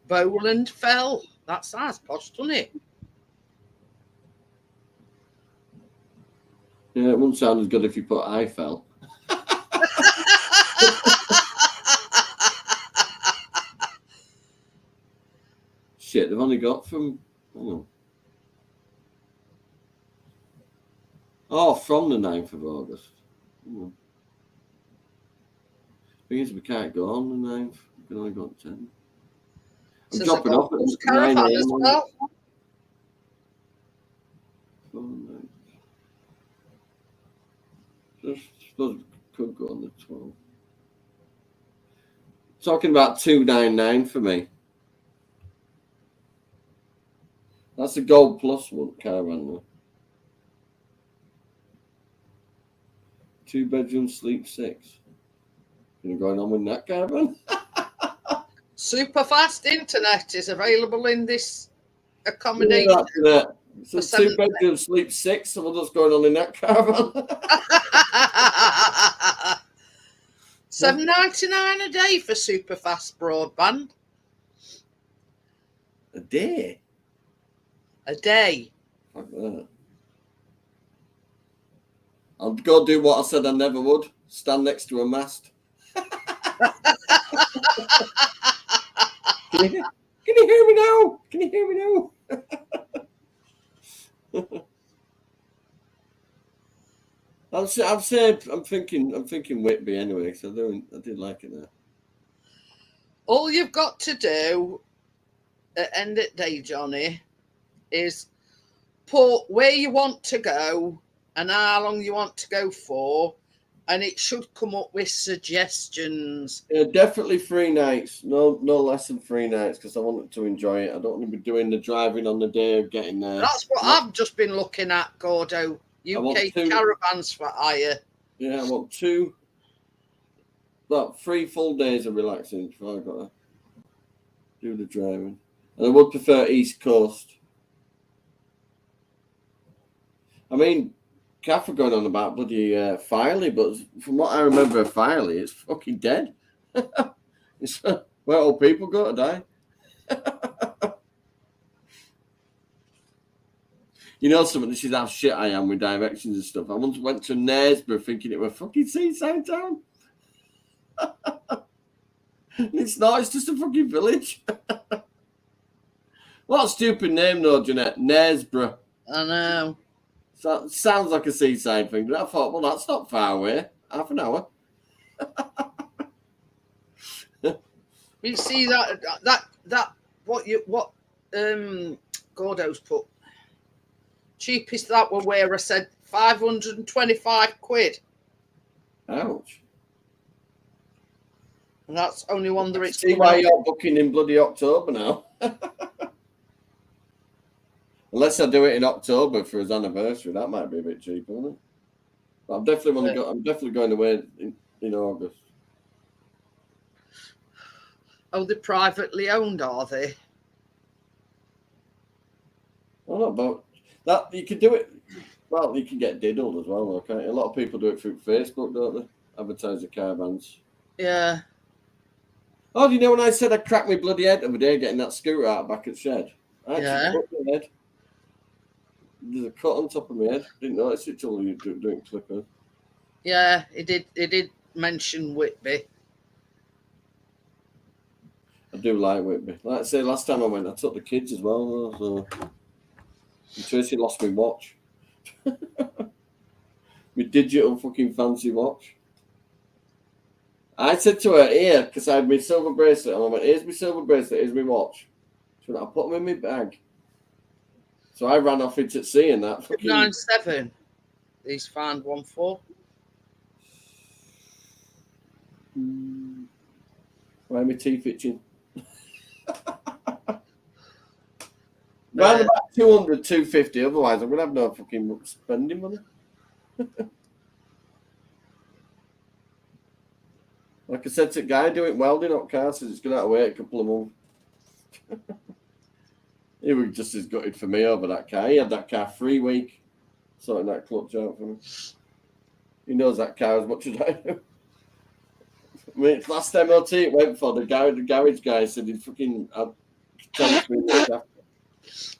Bowland Fell. That sounds posh, doesn't it? Yeah, it wouldn't sound as good if you put Eiffel. Shit, they've only got from. From the 9th of August. Thing is, we can't go on the 9th. We can only go on 10. I'm dropping off at 9 caravan as well. I suppose we could go on the 12th. Talking about $299 for me. That's a Gold Plus one caravan though. 2 bedroom, sleep 6. You going on with that caravan? Super fast internet is available in this accommodation. Yeah, so 2 bedroom, sleep 6. So what's going on in that caravan? $7.99 a day for super fast broadband. A day? A day. Fuck that. I'll go do what I said I never would. Stand next to a mast. Can you hear me now? Can you hear me now? I'm thinking Whitby anyway, so I did like it there. All you've got to do at end of the day, Johnny, is put where you want to go and how long you want to go for, and it should come up with suggestions. Yeah, definitely 3 nights. No less than 3 nights because I want to enjoy it. I don't want to be doing the driving on the day of getting there. That's what I've just been looking at, Gordo. UK caravans for hire. Yeah, I want 3 full days of relaxing before I got to do the driving. And I would prefer East Coast. I mean, Kath are going on about bloody Filey, but from what I remember of Filey, it's fucking dead. It's where old people go to die. You know something, this is how shit I am with directions and stuff. I once went to Knaresborough thinking it was fucking seaside town. It's not, it's just a fucking village. What a stupid name though, Jeanette. Knaresborough. I know. So, sounds like a seaside thing, but I thought, well, that's not far away. Half an hour. You see that what Gordo's put. Cheapest that were where I said 525 quid. Ouch. And that's only one that it's. See why you're booking in bloody October now. Unless I do it in October for his anniversary, that might be a bit cheaper, isn't it? But I'm definitely going away in August. Oh, they're privately owned, are they? I don't know about that. You could do it. Well, you can get diddled as well, though, can't you? A lot of people do it through Facebook, don't they? Advertise the caravans. Yeah. Oh, do you know when I said I cracked my bloody head the other day getting that scooter out back at shed? I actually Yeah. cut my head. There's a cut on top of my head. Didn't notice it till you doing clippers. Yeah, he did mention Whitby. I do like Whitby. Like I say, last time I went, I took the kids as well, though, so... And Tracy lost my watch. My digital fucking fancy watch. I said to her, here, because I had my silver bracelet, and I went, here's my silver bracelet, here's my watch. She went, I'll put them in my bag. So I ran off into sea and that. 9-7. He's found 1-4. Why are my teeth itching? Round about 200, 250, otherwise I'm going to have no fucking spending money. Like I said to the guy doing welding up cars, says it's going to have to wait a couple of months. He was just as gutted for me over that car. He had that car 3 weeks, sorting that clutch out for me. He knows that car as much as I do. I mean, it's last MOT it went for, the garage guy said he'd fucking...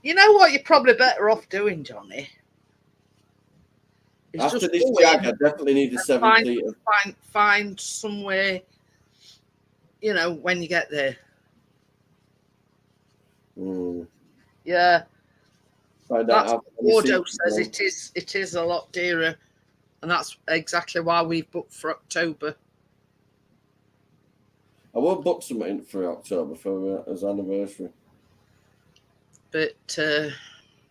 You know what you're probably better off doing, Johnny? Is After just this go Jag, in I definitely need a 7-seater. find somewhere, you know, when you get there. Yeah. Find That's out what Wardo says. It is a lot dearer, and that's exactly why we've booked for October. I will book something for October for his anniversary. But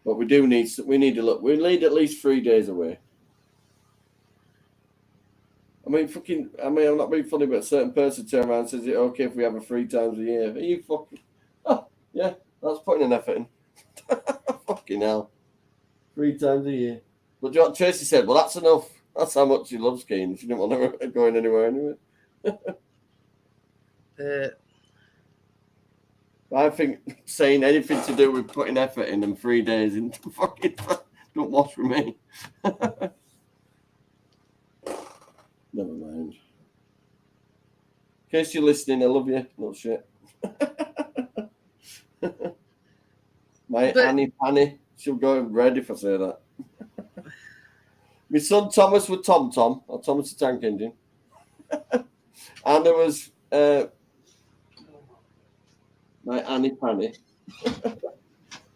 we need to look. We need at least 3 days away. I'm not being funny, but a certain person turns around and says, "Is it okay if we have a 3 times a year?" Are you fucking? Oh, yeah, that's putting an effort in. Fucking hell, 3 times a year. But John Tracy said, "Well, that's enough. That's how much she loves skiing. She didn't want to go anywhere anyway." I think saying anything to do with putting effort in them 3 days into fucking don't wash for me. Never mind. In case you're listening, I love you. No shit. Annie Panny, she'll go red if I say that. My son Thomas with Tom or Thomas the Tank Engine. And there was my Annie Panny.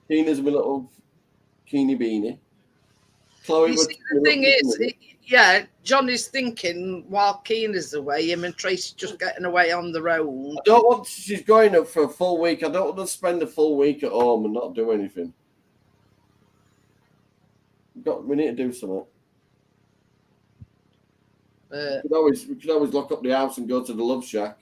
Keena's my little Keeny Beanie. Chloe you see, the thing is, Johnny's thinking while Keena's away, him and Tracy just getting away on their own. She's going up for a full week. I don't want to spend a full week at home and not do anything. We need to do something. We could always lock up the house and go to the Love Shack.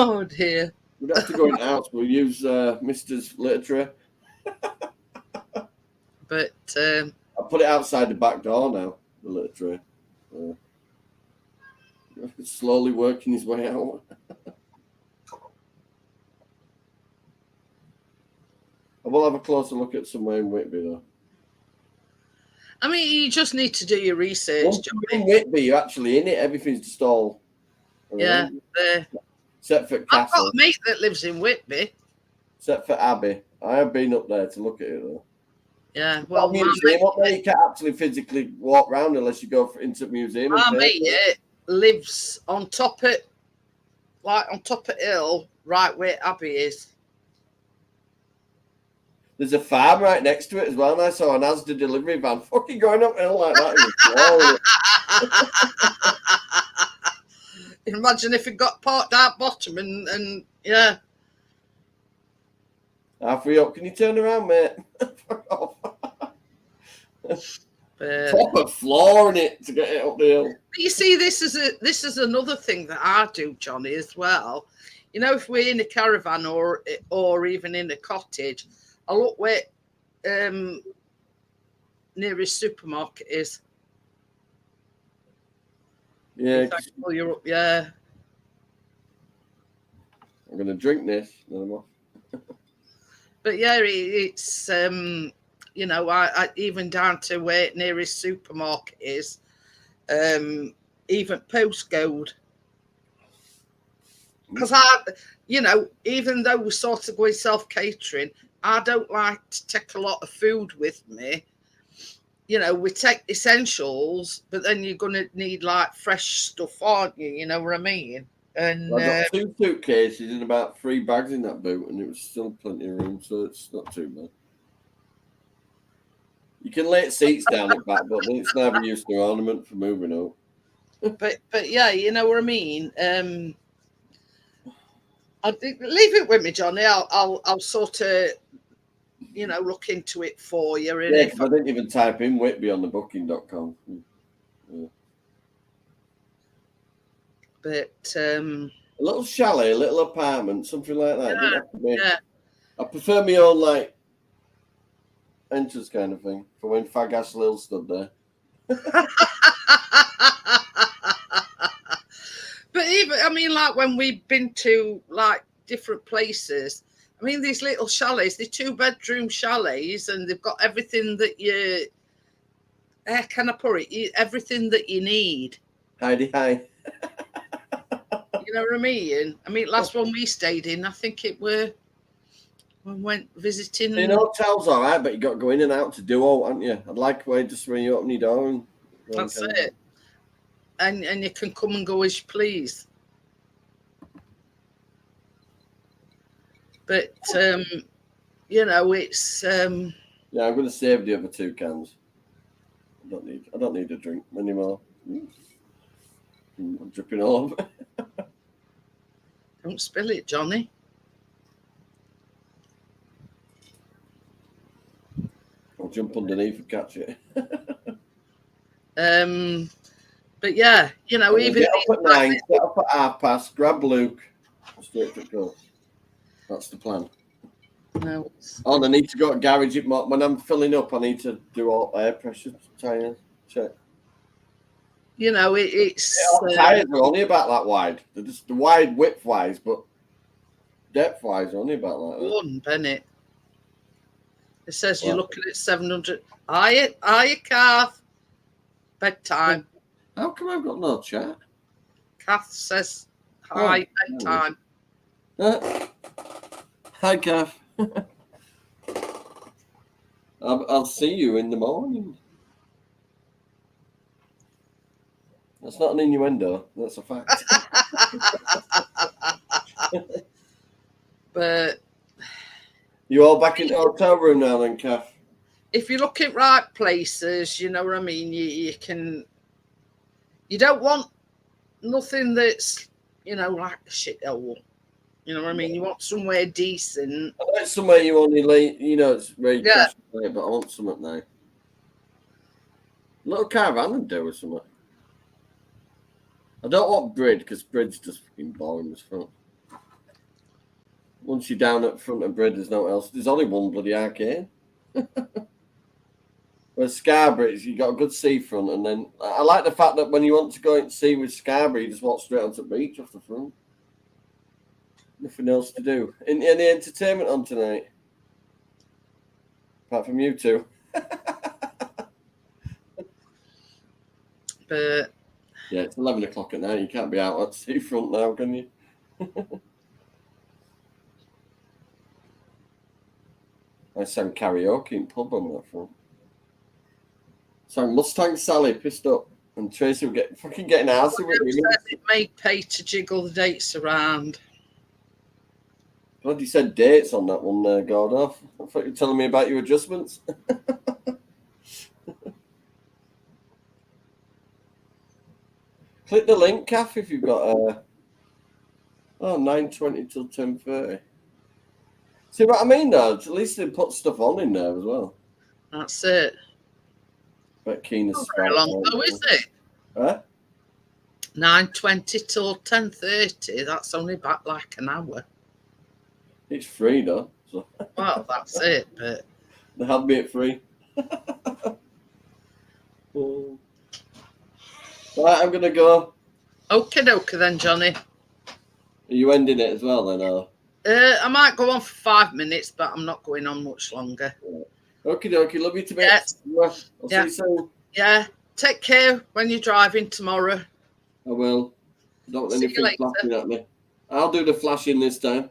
Oh dear. We'd have to go in the house. We'll use Mr.'s litter tray. But I'll put it outside the back door now, the litter tray. Slowly working his way out. I will have a closer look at somewhere in Whitby, though. I mean, you just need to do your research, Johnny. In Whitby, you're actually in it. Everything's just all... Yeah. Except for I've Castle. got a mate that lives in Whitby. Except for Abbey. I have been up there to look at it, though. Yeah, well, museum up there, you can't actually physically walk around unless you go into the museum. My mate lives on top of hill, right where Abbey is. There's a farm right next to it as well, and I saw an Asda delivery van fucking going uphill like that. Imagine if it got parked out bottom and yeah. Halfway up, can you turn around, mate? Fuck off. Proper floor in it to get it up the hill. You see, this is another thing that I do, Johnny, as well. You know, if we're in a caravan or even in a cottage, I look where nearest supermarket is. Yeah, you're up, yeah. I'm going to drink this. No more. But yeah, it's you know, I even down to where nearest supermarket is, even postcode. Because you know, even though we're sort of going self-catering, I don't like to take a lot of food with me. You know, we take essentials, but then you're going to need like fresh stuff, aren't you? You know what I mean? And I got 2 suitcases and about 3 bags in that boot, and it was still plenty of room, so it's not too bad. You can lay seats down at back, but it's never used to ornament for moving out. But yeah, you know what I mean. I think leave it with me, Johnny. I'll sort of, you know, look into it for you. And Yeah, because I didn't even type in Whitby on the booking.com. Yeah. But a little chalet, a little apartment, something like that. Yeah. I prefer my own like entrance kind of thing for when Fag Ass Lil stood there. But even, I mean, like when we've been to like different places, I mean, these little chalets, they're 2-bedroom chalets, and they've got everything that you, how can I put it? Everything that you need. Heidi, hi. You know what I mean? I mean, last one we stayed in, I think it were, we went visiting. You know, hotel's all right, but you got to go in and out to do all, haven't you? I'd like a way just when you open your door. And that's it. And you can come and go as you please. But you know, it's yeah, I'm going to save the other 2 cans. I don't need a drink anymore. I'm dripping all over. Don't spill it, Johnny. I'll jump underneath and catch it. But yeah, you know, even get up at 9, get up at past, grab Luke, straight to go. That's the plan. No. Oh, I need to go to garage it when I'm filling up. I need to do all air pressure tires check. You know, it's tires are only about that wide. They're just the wide width wise, but depth wise only about like that. One Bennett. It says you're looking at 700. Are you, Kath? Bedtime. How come I've got no chat? Kath says hi, bedtime. Hi, Kath. I'll see you in the morning. That's not an innuendo. That's a fact. But you all back in the hotel room now, then, Kath? If you look at right places, you know what I mean. You can. You don't want nothing that's, you know, like a shithole. You know what I mean? You want somewhere decent. I like somewhere you only lay, you know, it's very cash, but I want something now. A little caravan and do or something. I don't want Brid because Brid's just fucking boring as fuck. Once you're down at front of Brid, there's no else. There's only one bloody arcade. Whereas Scarborough, you got a good seafront, and then I like the fact that when you want to go and see with Scarborough, you just walk straight onto the beach off the front. Nothing else to do. Any entertainment on tonight? Apart from you two. But yeah, it's 11 o'clock at night. You can't be out at seafront now, can you? I sang karaoke in pub on that front. Sang Mustang Sally, pissed up, and Tracy were fucking getting arsey with me. It may pay to jiggle the dates around. God, you said dates on that one there, Gordo. I thought you were telling me about your adjustments. Click the link, Kath, if you've got 9:20 till 10:30. See what I mean, though? At least they put stuff on in there as well. That's it. But keen as Not very long though, is it? Huh? 9:20 till 10:30. That's only back like an hour. It's free though. So. Well, that's it. But they have me at free. Right, I'm gonna go. Okie dokie then, Johnny. Are you ending it as well then? Or? I might go on for 5 minutes, but I'm not going on much longer. Okie dokie, love you to bits. I'll see you soon. Yeah, take care when you're driving tomorrow. I will. Don't want See you anything later. flashing at me. I'll do the flashing this time.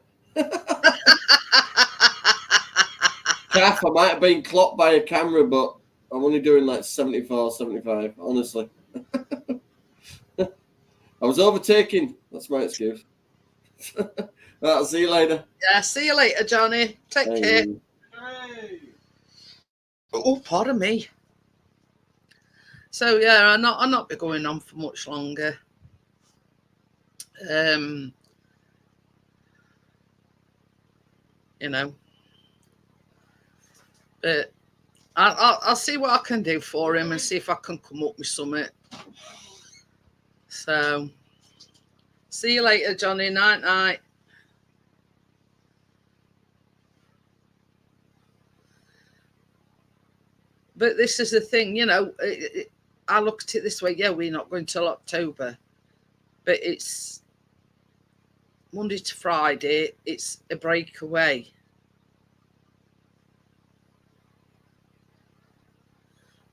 Calf, I might have been clocked by a camera, but I'm only doing like 74, 75, honestly. I was overtaking. That's my excuse. I'll see you later. Yeah, see you later, Johnny. Take care. Hey. Oh, pardon me. So yeah, I'll not be going on for much longer. You know, but I'll see what I can do for him and see if I can come up with something. So, see you later, Johnny. Night, night. But this is the thing, you know, I look at it this way. Yeah, we're not going till October, but it's Monday to Friday. It's a break away.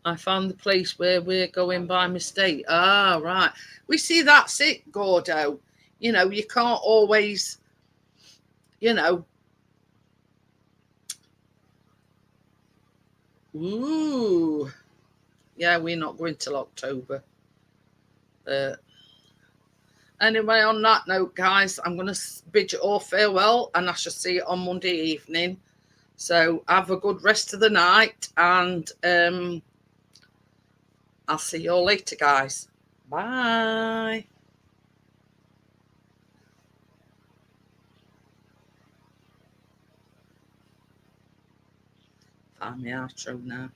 I found the place where we're going by mistake. Ah, right. We see that's it, Gordo. You know, you can't always, you know. Ooh. Yeah, we're not going till October. Anyway, on that note, guys, I'm going to bid you all farewell, and I shall see you on Monday evening. So have a good rest of the night, and I'll see you all later, guys. Bye. Find my outro now.